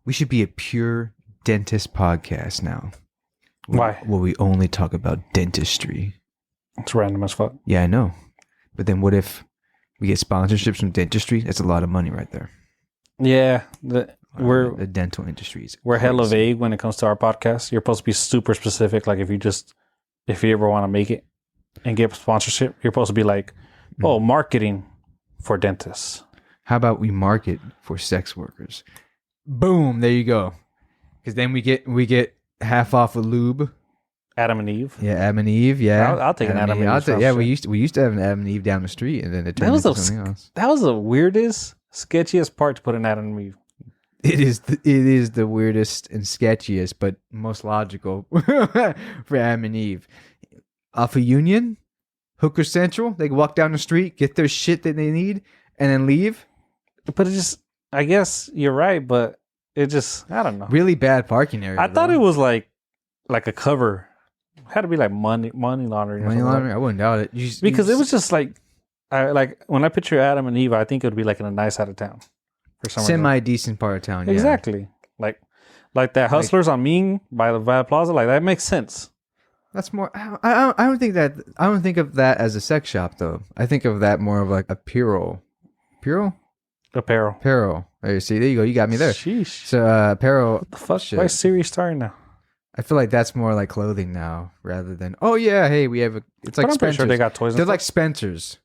We should be a pure dentist podcast now. Why? Where we only talk about dentistry. It's random as fuck. Yeah, I know. But then what if we get sponsorships from dentistry? That's a lot of money right there. Yeah, the dental industries. We're hella vague when it comes to our podcast. You're supposed to be super specific. Like if you ever want to make it and get sponsorship, you're supposed to be like, oh, marketing for dentists. How about we market for sex workers? Boom, there you go. Because then we get half off of lube Adam and Eve. Yeah, Adam and Eve. Yeah, I'll take an Adam and Eve. Yeah, we used to have an Adam and Eve down the street, and then it turned into something else. That was the weirdest, sketchiest part to put an Adam and Eve. It is the weirdest and sketchiest, but most logical for Adam and Eve. Off of Union, Hooker Central, they can walk down the street, get their shit that they need, and then leave. But it just, I guess you're right, but it just, I don't know. Really bad parking area. I thought it was like a cover. It had to be like money laundering. Money laundering? I wouldn't doubt it. Because it was just like when I picture Adam and Eve, I think it would be like in a nice side of town. Semi-decent part of town, yeah. Exactly. Like that Hustlers on Ming by the Via Plaza, like that makes sense. That's more. I don't think that. I don't think of that as a sex shop though. I think of that more of like apparel. Apparel. There, see, there you go. You got me there. Sheesh. So apparel. What the fuck? Shit. Why is Siri starting now? I feel like that's more like clothing now rather than. Oh yeah, hey, we have a. It's like I'm pretty Spencer's. sure they got toys. They're like Spencer's.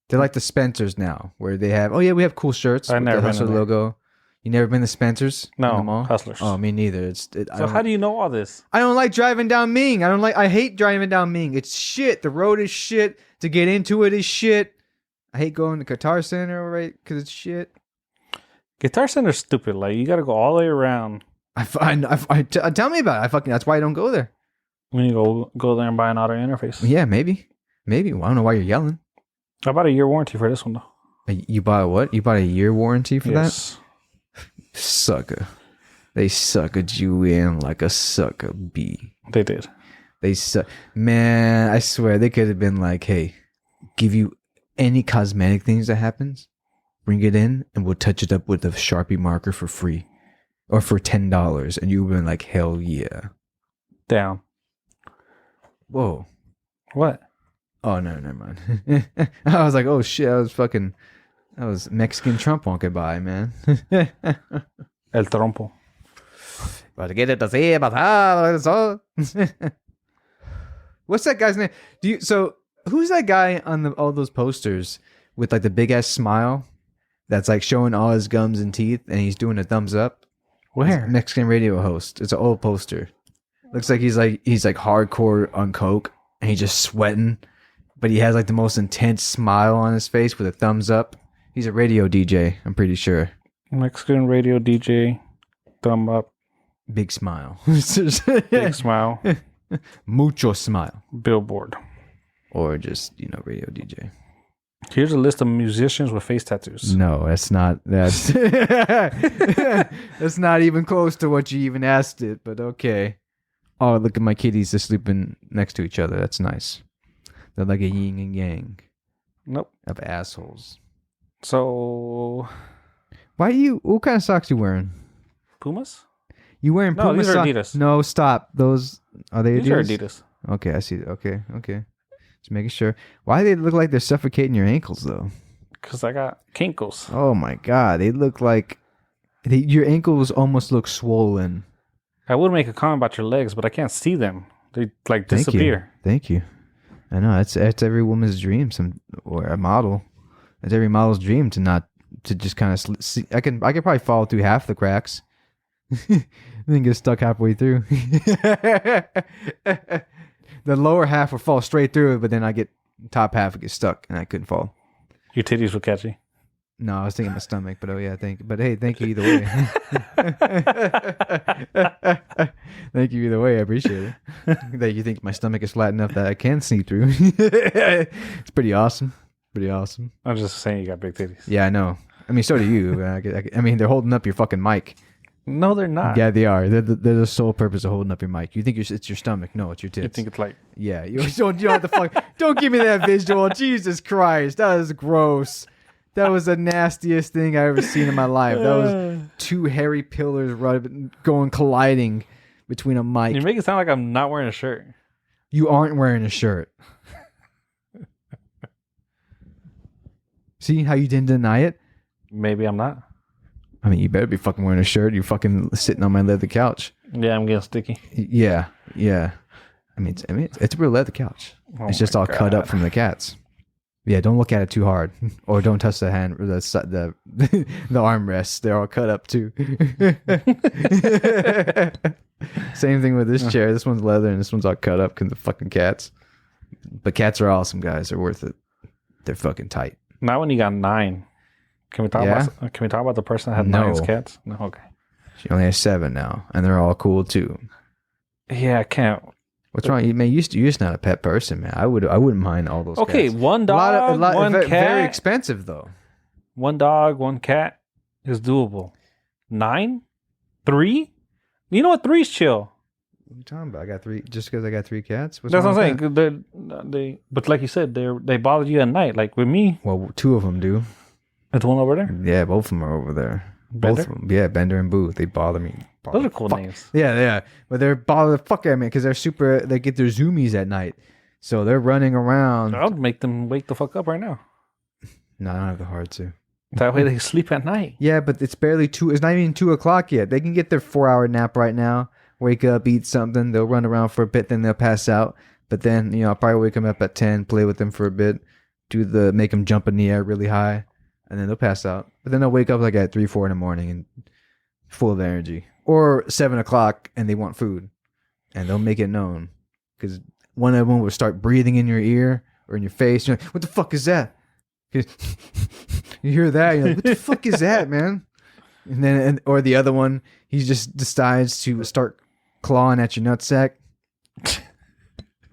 They're like the Spencers now, where they have. Oh yeah, we have cool shirts. I've never the been Hustler in there. logo. You never been to Spencer's? No, Hustlers. Oh, me neither. So how do you know all this? I don't like driving down Ming. I hate driving down Ming. It's shit. The road is shit. To get into it is shit. I hate going to Guitar Center, right? Because it's shit. Guitar Center's stupid. Like you got to go all the way around. Tell me about it. That's why I don't go there. When you go there and buy an auto interface. Yeah, maybe. Well, I don't know why you're yelling. I bought a year warranty for this one though. You bought what? You bought a year warranty for Yes. that? Sucker. They suckered you in like a sucker bee. They did. They suck. Man, I swear they could have been like, hey, give you any cosmetic things that happens, bring it in, and we'll touch it up with a Sharpie marker for free. Or for $10. And you've been like, hell yeah. Down. Whoa. What? Oh, no, never mind. I was like, oh shit, that was Mexican Trump walking by, man. El trompo. What's that guy's name? Who's that guy on all those posters with like the big ass smile that's like showing all his gums and teeth and he's doing a thumbs up? Where? Mexican radio host. It's an old poster. Looks like he's like hardcore on coke and he's just sweating, but he has like the most intense smile on his face with a thumbs up. He's a radio DJ, I'm pretty sure. Mexican radio DJ, thumb up, Big smile. big smile, Mucho smile. billboard. Or just, radio DJ. Here's a list of musicians with face tattoos. No, that's that's not even close to what you even asked it, but okay. Oh, look at my kitties. They're sleeping next to each other. That's nice. They're like a yin and yang. Nope. Of assholes. So, what kind of socks you wearing? Pumas? You wearing Puma these are socks? Adidas. No, stop. Those, are they Adidas? These are Adidas. Okay, I see. Okay. Just making sure. Why do they look like they're suffocating your ankles, though? Because I got kinkles. Oh, my God. They look like... your ankles almost look swollen. I would make a comment about your legs, but I can't see them. They, disappear. Thank you. I know. That's every woman's dream, or a model. It's every model's dream to just kind of see. I could probably fall through half the cracks. Then get stuck halfway through. The lower half will fall straight through, but then top half would get stuck, and I couldn't fall. Your titties would catch you. No, I was thinking my stomach, but thank you either way. Thank you either way. I appreciate it. That you think my stomach is flat enough that I can see through. It's pretty awesome. I'm just saying you got big titties. Yeah, I know. I mean, so do you. I mean, they're holding up your fucking mic. No, they're not. Yeah, they are. They're the sole purpose of holding up your mic. You think it's your stomach? No, it's your tits. You think it's like... Yeah, you don't have to fuck. Don't give me that visual. Jesus Christ, that is gross. That was the nastiest thing I ever seen in my life. That was two hairy pillars colliding between a mic. You make it sound like I'm not wearing a shirt. You aren't wearing a shirt. See how you didn't deny it? Maybe I'm not. I mean, you better be fucking wearing a shirt. You're fucking sitting on my leather couch. Yeah, I'm getting sticky. Yeah. I mean, it's a real leather couch. It's just all cut up from the cats. Yeah, don't look at it too hard, or don't touch the hand, or the armrests. They're all cut up too. Same thing with this chair. This one's leather and this one's all cut up because of fucking cats. But cats are awesome, guys. They're worth it. They're fucking tight. Not when you got 9. Can we talk about the person that had 9 cats? No, okay. She only has 7 now, and they're all cool too. Yeah, I can't. What's wrong? Man, you're just not a pet person, man. I wouldn't mind all those. Okay, cats. one dog, one cat. Very expensive though. 1 dog, 1 cat is doable. 9, 3. You know what? 3's chill. What are you talking about? I got 3 just because I got 3 cats. That's what I'm saying. But like you said, they bother you at night. Like with me. Well, 2 of them do. There's one over there. Yeah, both of them are over there. Bender? Both of them. Yeah, Bender and Boo. They bother me. Those are cool names. Yeah. But they're bother the fuck out of me because they're super. They get their zoomies at night, so they're running around. I'll make them wake the fuck up right now. No, I don't have the heart to. That way they sleep at night. Yeah, but it's barely 2. It's not even 2:00 yet. They can get their 4-hour nap right now. Wake up, eat something. They'll run around for a bit, then they'll pass out. But then I'll probably wake them up at 10, play with them for a bit, make them jump in the air really high, and then they'll pass out. But then they'll wake up like at 3, 4 in the morning and full of energy. Or 7:00 and they want food, and they'll make it known because one of them will start breathing in your ear or in your face. You're like, "What the fuck is that?" You hear that? You're like, "What the fuck is that, man?" And then, or the other one, he just decides to start clawing at your nutsack,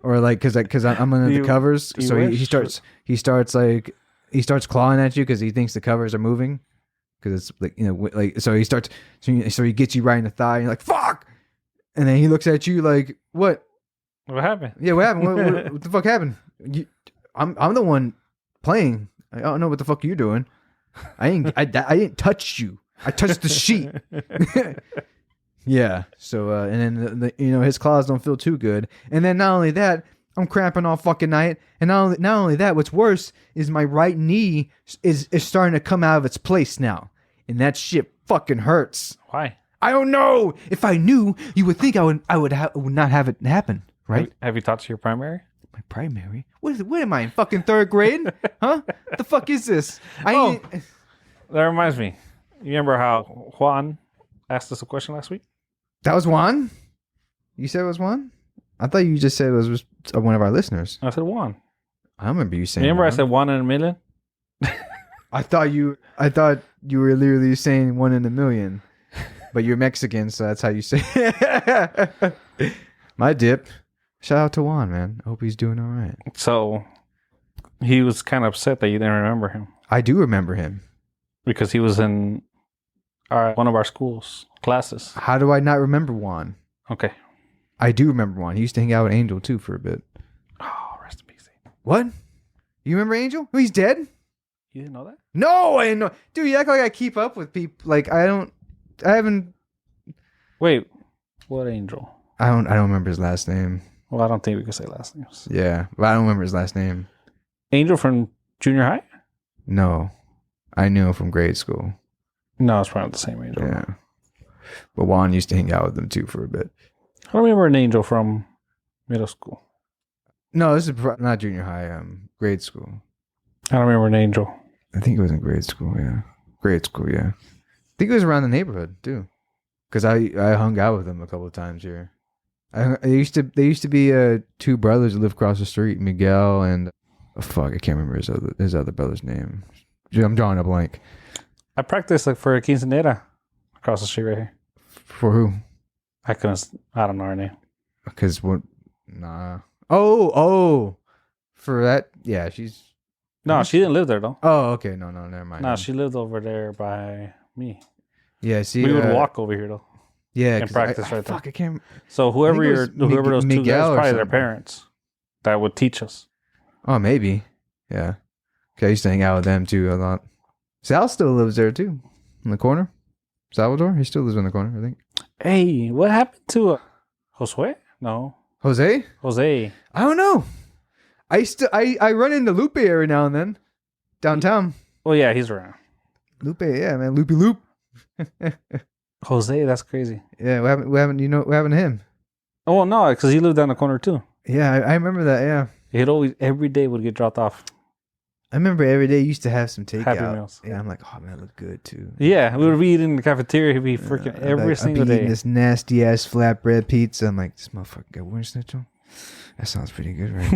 or like because I'm under the covers, so he starts clawing at you because he thinks the covers are moving. Because it's like so he starts, so he gets you right in the thigh, and you're like, "Fuck!" And then he looks at you like, "What? What happened?" Yeah, what happened? What the fuck happened? I'm the one playing. I don't know what the fuck you're doing. I didn't touch you. I touched the sheet. Yeah. So and then his claws don't feel too good. And then not only that, I'm cramping all fucking night. And not only that, what's worse is my right knee is starting to come out of its place now. And that shit fucking hurts. Why? I don't know. If I knew, you would think I would not have it happen, right? Have you talked to your primary? My primary? What am I in fucking 3rd grade? Huh? What the fuck is this? That reminds me. You remember how Juan asked us a question last week? That was Juan? You said it was Juan? I thought you just said it was one of our listeners. I said Juan. I don't remember you saying. Remember Juan. I said 1 in a million? I thought you were literally saying 1 in a million, but you're Mexican, so that's how you say it. My dip. Shout out to Juan, man. I hope he's doing all right. So he was kind of upset that you didn't remember him. I do remember him because he was in one of our schools classes. How do I not remember Juan? Okay. I do remember Juan. He used to hang out with Angel too for a bit. Oh, rest in peace. What? You remember Angel? Oh, he's dead? You didn't know that? No, I didn't know. Dude, you act like I keep up with people. Like I haven't. Wait, what Angel? I don't remember his last name. Well, I don't think we can say last names. Yeah, but I don't remember his last name. Angel from junior high? No, I knew him from grade school. No, it's probably the same Angel. Yeah, but Juan used to hang out with them too for a bit. I don't remember an Angel from middle school. No, this is not junior high. Grade school. I don't remember an Angel. I think it was in grade school. Yeah, grade school. Yeah, I think it was around the neighborhood too, because I hung out with them a couple of times here. They used to be 2 brothers that lived across the street, Miguel and I can't remember his other brother's name. I'm drawing a blank. I practiced for a quinceañera across the street right here. For who? I don't know her name. Because what? Nah. Oh, for that? Yeah, she's. No, she didn't live there though. Oh, okay. No, never mind. No, she lived over there by me. Yeah, see, we would walk over here though. Yeah, and practice right there. Fuck, I can't. So whoever those Miguel 2 guys, probably their something. parents that would teach us. Oh, maybe. Yeah. Okay, I used to hang out with them too a lot. Sal still lives there too, in the corner. Salvador, he still lives in the corner, I think. Hey, what happened to Josue? No, Jose. I don't know. I run into Lupe every now and then downtown. Oh yeah, he's around. Lupe, yeah, man, Loop. Jose, that's crazy. Yeah, what happened? What happened to him? Oh no, because he lived down the corner too. Yeah, I remember that. Yeah, He'd always every day would get dropped off. I remember every day used to have some takeout. Happy Meals. Yeah, I'm like, oh man, that look good too. Yeah, we would eat in the cafeteria. He'd be freaking every single I'd be day. eating this nasty ass flatbread pizza. I'm like, this motherfucker got orange schnitzel. That sounds pretty good, right?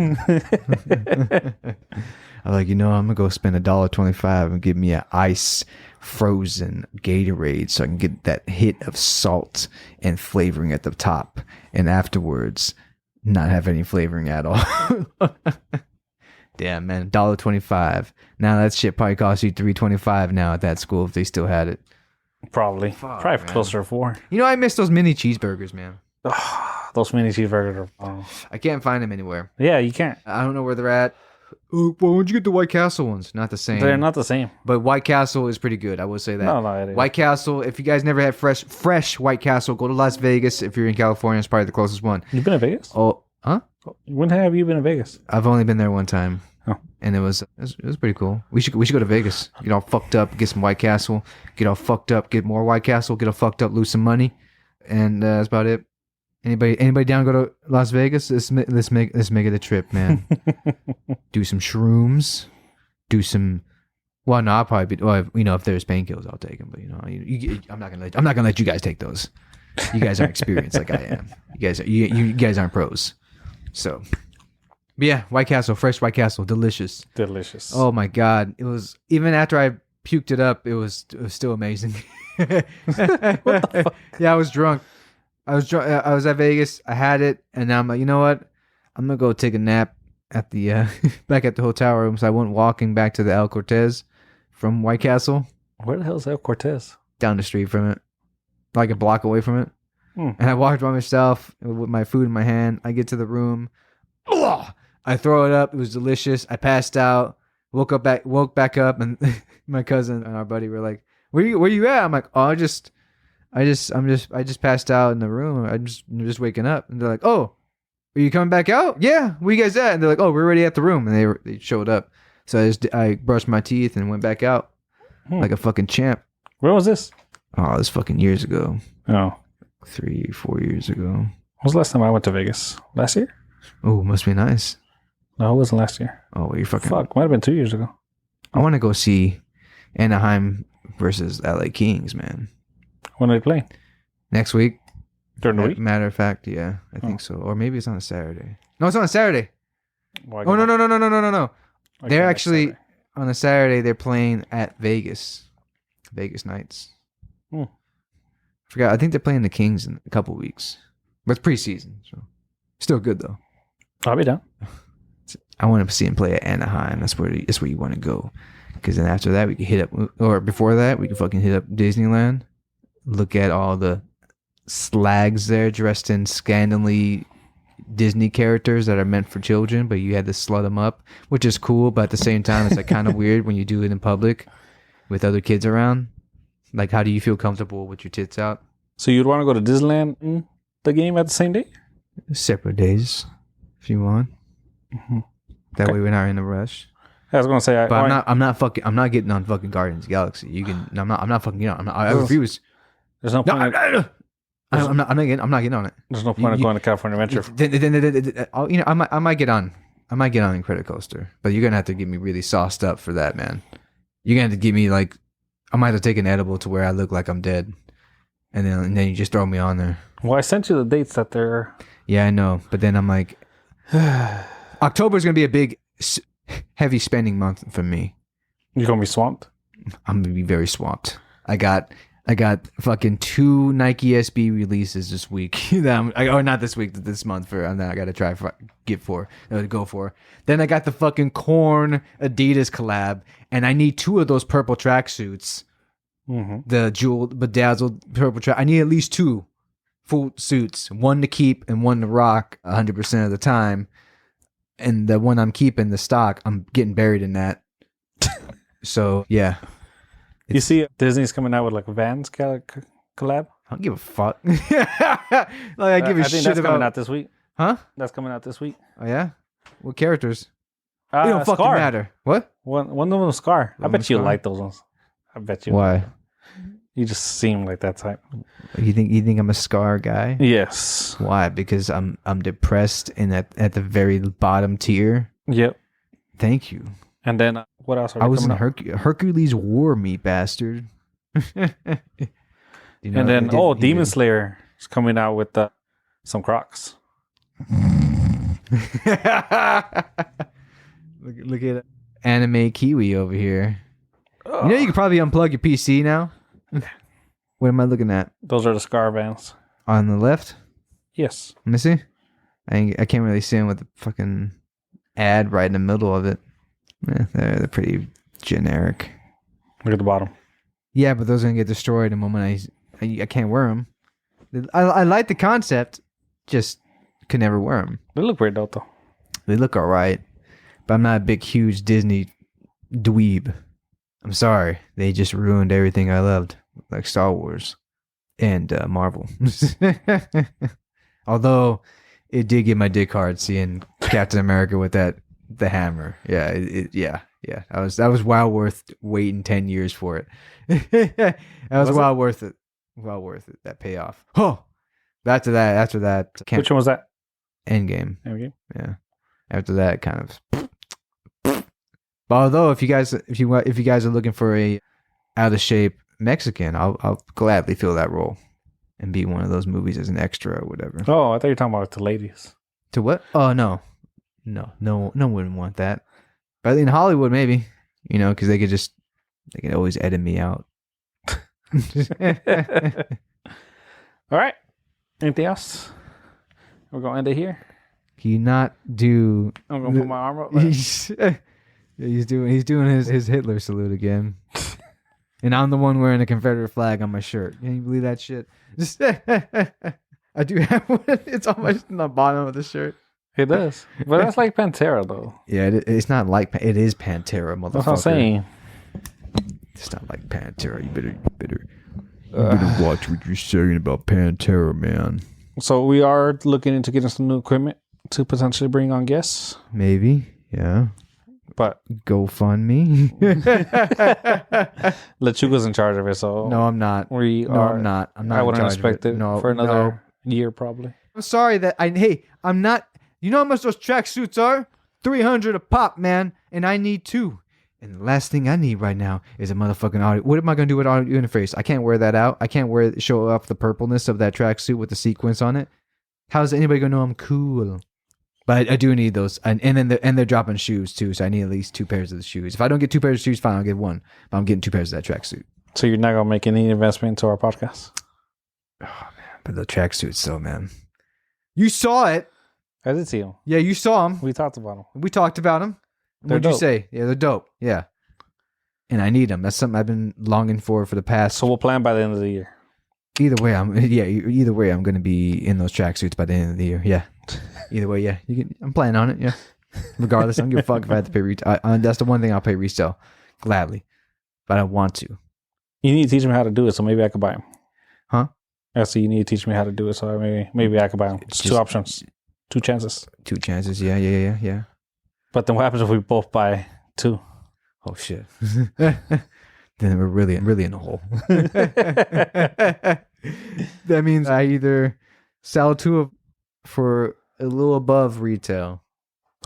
I'm like, I'm gonna go spend $1.25 and give me an ice frozen Gatorade so I can get that hit of salt and flavoring at the top, and afterwards not have any flavoring at all. Damn, man, $1.25. Now that shit probably costs you $3.25 now at that school if they still had it. Probably man. closer to $4. I miss those mini cheeseburgers, man. Those mini cheeseburgers are. I can't find them anywhere. Yeah, you can't. I don't know where they're at. Well, why'd you get the White Castle ones? Not the same. They're not the same. But White Castle is pretty good. I will say that. No, it is. White Castle. If you guys never had fresh White Castle, go to Las Vegas. If you're in California, it's probably the closest one. You've been to Vegas? Oh, huh? When have you been to Vegas? I've only been there one time. Oh. And it was pretty cool. We should go to Vegas. Get all fucked up, get some White Castle. Get all fucked up, get more White Castle. Get all fucked up, lose some money, and that's about it. Anybody down to go to Las Vegas? Let's make it a trip, man. Do some shrooms. Do some. Well, no, I'll probably be. Well, if there's painkillers, I'll take them. But I'm not gonna let you guys take those. You guys aren't experienced like I am. You guys aren't pros. So, but yeah, White Castle, fresh White Castle, delicious. Delicious. Oh my god, it was even after I puked it up, it was still amazing. What the fuck? Yeah, I was drunk. I was at Vegas. I had it, and now I'm like, you know what? I'm gonna go take a nap at the back at the hotel room. So I went walking back to the El Cortez from White Castle. Where the hell is El Cortez? Down the street from it, like a block away from it. And I walked by myself with my food in my hand. I get to the room. Ugh! I throw it up. It was delicious. I passed out. Woke back up, and my cousin and our buddy were like, "Where you at?" I'm like, "Oh, I just passed out in the room. I'm just waking up." And they're like, "Oh, are you coming back out?" "Yeah. Where you guys at?" And they're like, "Oh, we're already at the room." And they showed up. So I brushed my teeth and went back out like a fucking champ. Where was this? Oh, this fucking years ago. Oh. 3-4 years ago. When was the last time I went to Vegas? Last year? Oh, must be nice. No, it wasn't last year. Oh, well, you're fucking... Fuck, might have been 2 years ago. I want to go see Anaheim versus LA Kings, man. When are they playing? Next week. During the week? Matter of fact, yeah. I think so. Or maybe it's on a Saturday. No, it's on a Saturday. Why Oh, no. They're actually... Saturday? On a Saturday, they're playing at Vegas. Vegas Knights. Forgot. I think they're playing the Kings in a couple weeks. But it's preseason, so... Still good, though. I'll be down. I want to see him play at Anaheim. That's where you want to go. Because then after that, we can hit up... Or before that, we can fucking hit up Disneyland. Look at all the slags there dressed in scandally Disney characters that are meant for children, but you had to slut them up, which is cool, but at the same time, it's like kind of weird when you do it in public with other kids around. Like, how do you feel comfortable with your tits out? So you'd want to go to Disneyland in the game at the same day? Separate days, if you want. Mm-hmm. That way we're not in a rush. I was gonna say, I'm not getting on fucking Guardians of the Galaxy. You can. I'm not fucking. I refuse. There's no point. I'm not getting on it. There's no point of going to California Adventure. I might get on. I might get on Incredicoaster, but you're gonna have to get me really sauced up for that, man. You're gonna have to give me like, I might have to take an edible to where I look like I'm dead, and then you just throw me on there. Well, I sent you the dates that they're. Yeah, I know, but then I'm like, October is gonna be a big, heavy spending month for me. You're gonna be swamped. I'm gonna be very swamped. I got fucking 2 Nike SB releases this week. Not this week, this month I gotta try go for. Then I got the fucking Korn Adidas collab, and I need 2 of those purple tracksuits. Mm-hmm. The jeweled, bedazzled purple track. I need at least 2 full suits, one to keep and one to rock 100% of the time. And the one I'm keeping, the stock, I'm getting buried in that. So yeah. You see, Disney's coming out with like a Vans collab. I don't give a fuck. I give a shit that's about. Coming out this week. Huh? That's coming out this week. Oh yeah. What characters? They don't fucking Scar. matter. What? One of them was Scar. I bet you like those ones. I bet you. Why? You just seem like that type. You think I'm a Scar guy? Yes. Why? Because I'm depressed and at the very bottom tier. Yep. Thank you. And then What else are I was in coming out? Hercules War, me bastard. You know, And then, he Demon did. Slayer is coming out with some Crocs. Look at anime Kiwi over here. You know you can probably unplug your PC now. What am I looking at? Those are the Scar Vans. On the left? Yes. Let me see. I can't really see them with the fucking ad right in the middle of it. They're pretty generic. Look at the bottom. Yeah, but those are gonna get destroyed the moment I can't wear them. I like the concept, just could never wear them. They look weird though. They look alright, but I'm not a big, huge Disney dweeb. I'm sorry, they just ruined everything I loved, like Star Wars and Marvel. Although it did get my dick hard seeing Captain America with the hammer. Yeah, yeah. That was well worth waiting 10 years for it. That was well worth it. Well worth it. That payoff. Oh, after that. Which one was that? Endgame. Endgame. Yeah. After that, kind of. But although if you guys are looking for a out of shape Mexican, I'll gladly fill that role and be one of those movies as an extra or whatever. Oh, I thought you were talking about the ladies. To what? Oh no one wouldn't want that. But in Hollywood, maybe, because they could always edit me out. All right. Anything else? We're gonna end it here. Can you not do? I'm gonna put my arm up. He's doing his Hitler salute again, and I'm the one wearing a Confederate flag on my shirt. Can you believe that shit? I do have one. It's almost in the bottom of the shirt. It does, but that's like Pantera though. Yeah, it's not like it is Pantera, motherfucker. That's what I'm saying. It's not like Pantera. You better watch what you're saying about Pantera, man. So we are looking into getting some new equipment to potentially bring on guests. Maybe, yeah. But GoFundMe. LeChuga's in charge of it, so No, I'm not. I'm not. I wouldn't expect it No, for another year, probably. I'm sorry that I'm not. You know how much those tracksuits are? $300 a pop, man, and I need 2. And the last thing I need right now is a motherfucking audio. What am I gonna do with audio interface? I can't wear that out. I can't show off the purpleness of that tracksuit with the sequence on it. How's anybody gonna know I'm cool? But I do need those, and then they're dropping shoes too, so I need at least 2 pairs of the shoes. If I don't get 2 pairs of shoes, fine, I'll get 1. But I'm getting 2 pairs of that tracksuit. So you're not gonna make any investment into our podcast? Oh man, but the tracksuits, though, man. You saw it. I did see them. Yeah, you saw them. We talked about them. We talked about them. What'd you say? Yeah, they're dope. Yeah, and I need them. That's something I've been longing for the past. So we'll plan by the end of the year. Either way, I'm gonna be in those tracksuits by the end of the year. Yeah. Either way, yeah. I'm planning on it. Yeah. Regardless, I don't give a fuck if I have to pay retail. That's the one thing I'll pay resale gladly, but I want to. You need to teach me how to do it, so maybe I could buy them. Huh? Yeah, so you need to teach me how to do it, so maybe I could buy them. It's 2 options, 2 chances. 2 chances. Yeah. But then what happens if we both buy 2? Oh shit. Then we're really in the hole. That means I either sell 2 for a little above retail.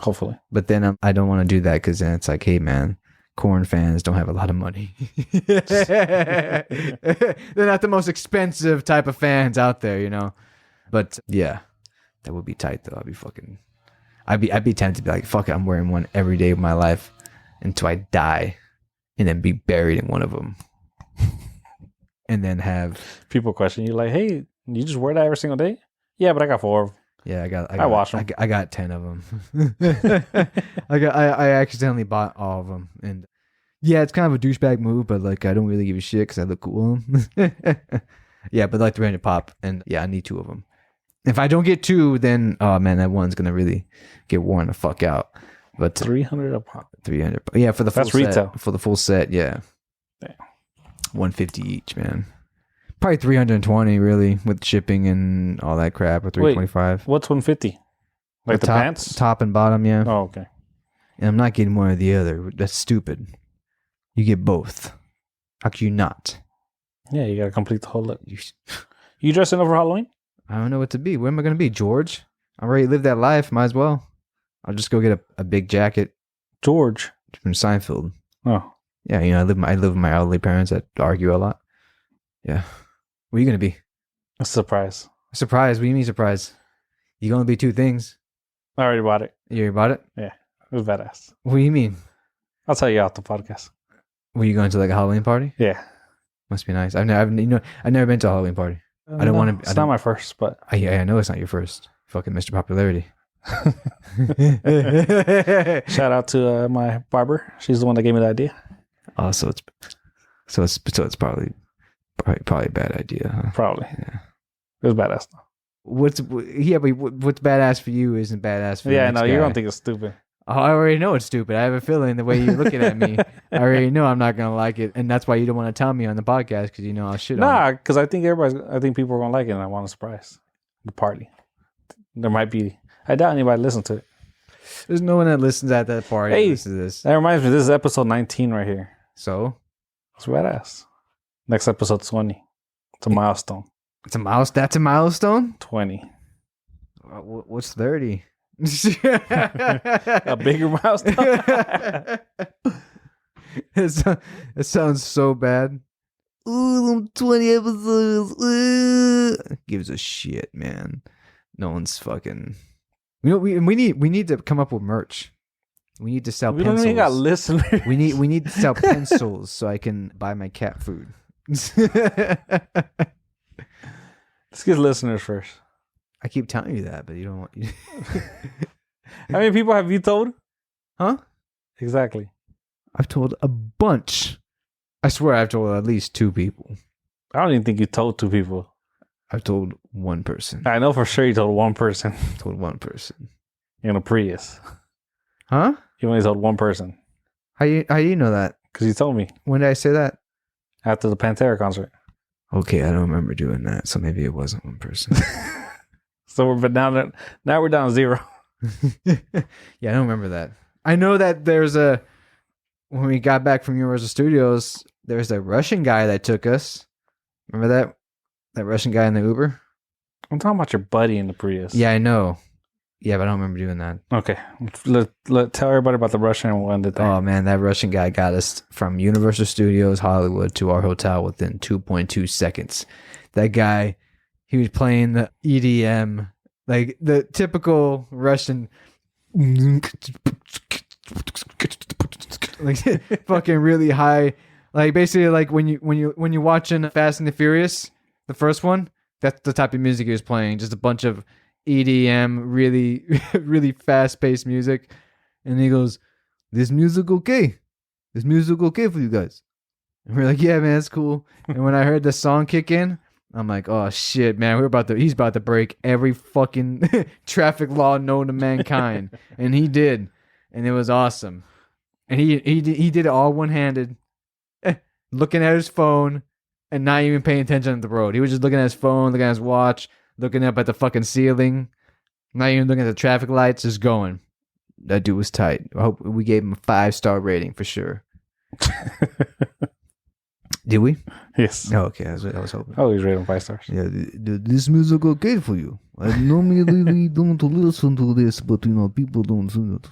Hopefully. But then I don't want to do that because then it's like, hey man, Korn fans don't have a lot of money. They're not the most expensive type of fans out there, But yeah, that would be tight though. I'd be tempted to be like, fuck it, I'm wearing one every day of my life until I die, and then be buried in one of them, and then have people question you like, hey, you just wear that every single day? Yeah, but I got 4 of them. Yeah, I wash them. I got 10 of them. I accidentally bought all of them, and yeah, it's kind of a douchebag move, but like I don't really give a shit because I look cool. Yeah, but like 300 pop, and yeah, I need 2 of them. If I don't get 2, then oh man, that one's gonna really get worn the fuck out. But 300 a pop. 300, yeah, for the full That's set. retail. For the full set, yeah. Damn. 150 each, man. Probably 320 really with shipping and all that crap, or 325. What's 150? Like the pants? Top and bottom, yeah. Oh, okay. And I'm not getting one or the other. That's stupid. You get both. How can you not? Yeah, you gotta complete the whole look. You dressing over Halloween? I don't know what to be. Where am I gonna be, George? I already lived that life. Might as well. I'll just go get a big jacket. George From Seinfeld. Oh, Yeah, I live with my elderly parents that argue a lot. Yeah. What are you gonna be? a surprise. Surprise? What do you mean surprise? You gonna be two things? I already bought it. You already bought it? Yeah, it was badass. What do you mean? I'll tell you off the podcast. Were you going to like a Halloween party? Yeah. Must be nice. I've never been to a Halloween party. I don't want to. It's not my first, but I know it's not your first. Fucking Mr. Popularity. shout out to my barber. She's the one that gave me the idea. Oh, so it's probably a bad idea, huh? Probably. Yeah. It was badass though. What's badass for you isn't badass for Yeah, the next no, you guy. don't think it's stupid. Oh, I already know it's stupid. I have a feeling the way you're looking at me, I already know I'm not gonna like it, and that's why you don't want to tell me on the podcast because you know I'll shit on Nah, because I think people are gonna like it, and I want a surprise. The party. There might be. I doubt anybody listens to it. it. There's no one that listens at that party. Hey, That listens to this. That reminds me. This is episode 19 right here. So It's badass. Next episode 20. It's a milestone. it's a mouse. That's a milestone. 20. What's 30? A bigger milestone. It sounds so bad. Ooh, 20 episodes. Ooh. Gives a shit, man. No one's fucking. We need to come up with merch. We need to sell We pencils. don't even got listeners. We need to sell pencils so I can buy my cat food. Let's get listeners first. I keep telling you that, but you don't want. How many people have you told? Huh? Exactly. I've told a bunch. I swear I've told at least 2 people. I don't even think you told 2 people. I've told 1 person. I know for sure you told 1 person Told 1 person. in a Prius. Huh? You only told 1 person How you know that? because you told me When did I say that? after the Pantera concert. Okay, I don't remember doing that, so maybe it wasn't 1 person. So we're down. Now we're down to 0. Yeah, I don't remember that. I know that when we got back from Universal Studios, there's a Russian guy that took us. Remember that? That Russian guy in the Uber? I'm talking about your buddy in the Prius. Yeah, I know. Yeah, but I don't remember doing that. Okay. Tell everybody about the Russian and when did that. Oh, man, that Russian guy got us from Universal Studios, Hollywood, to our hotel within 2.2 seconds. That guy, he was playing the EDM, like the typical Russian, like fucking really high, like basically like when you're watching Fast and the Furious, the first one, that's the type of music he was playing, just a bunch of EDM, really really fast paced music, and he goes, "This music okay? This music okay for you guys?" And we're like, "Yeah, man, it's cool." And when I heard the song kick in, I'm like, "Oh shit, man, he's about to break every fucking traffic law known to mankind," and he did, and it was awesome. And he did it all one-handed, looking at his phone and not even paying attention to the road. He was just looking at his phone, looking at his watch, looking up at the fucking ceiling, not even looking at the traffic lights, just going. That dude was tight. I hope we gave him a 5-star rating for sure. Did we? Yes. Oh, okay. I was hoping. I always rate them 5 stars. Yeah, this music okay for you. I normally really don't listen to this, but people don't listen to it.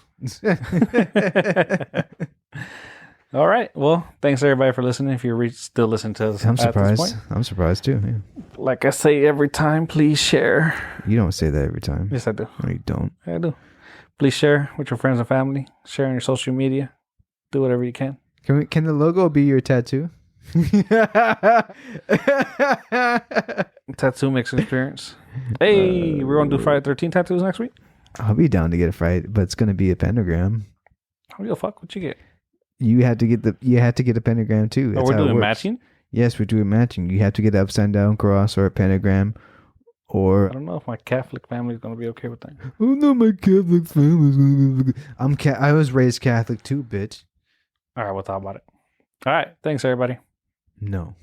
All right. Well, thanks everybody for listening. If you're still listening to us, I'm at this surprised. point. I'm surprised too. Yeah. Like I say every time, please share. You don't say that every time. Yes, I do. No, you don't. I do. Please share with your friends and family. Share on your social media. Do whatever you can. Can the logo be your tattoo? Tattoo mixing experience. Hey, we're gonna do Friday 13 tattoos next week. I'll be down to get a Friday, but it's gonna be a pentagram. How do you fuck? What you get? You have to get a pentagram too. Oh, That's we're how it doing works. matching. Yes, we're doing matching. You have to get an upside down cross or a pentagram, I or don't know if my Catholic family is gonna be okay with that. oh no, my Catholic family. I was raised Catholic too, bitch. All right, we'll talk about it. All right, thanks everybody. No.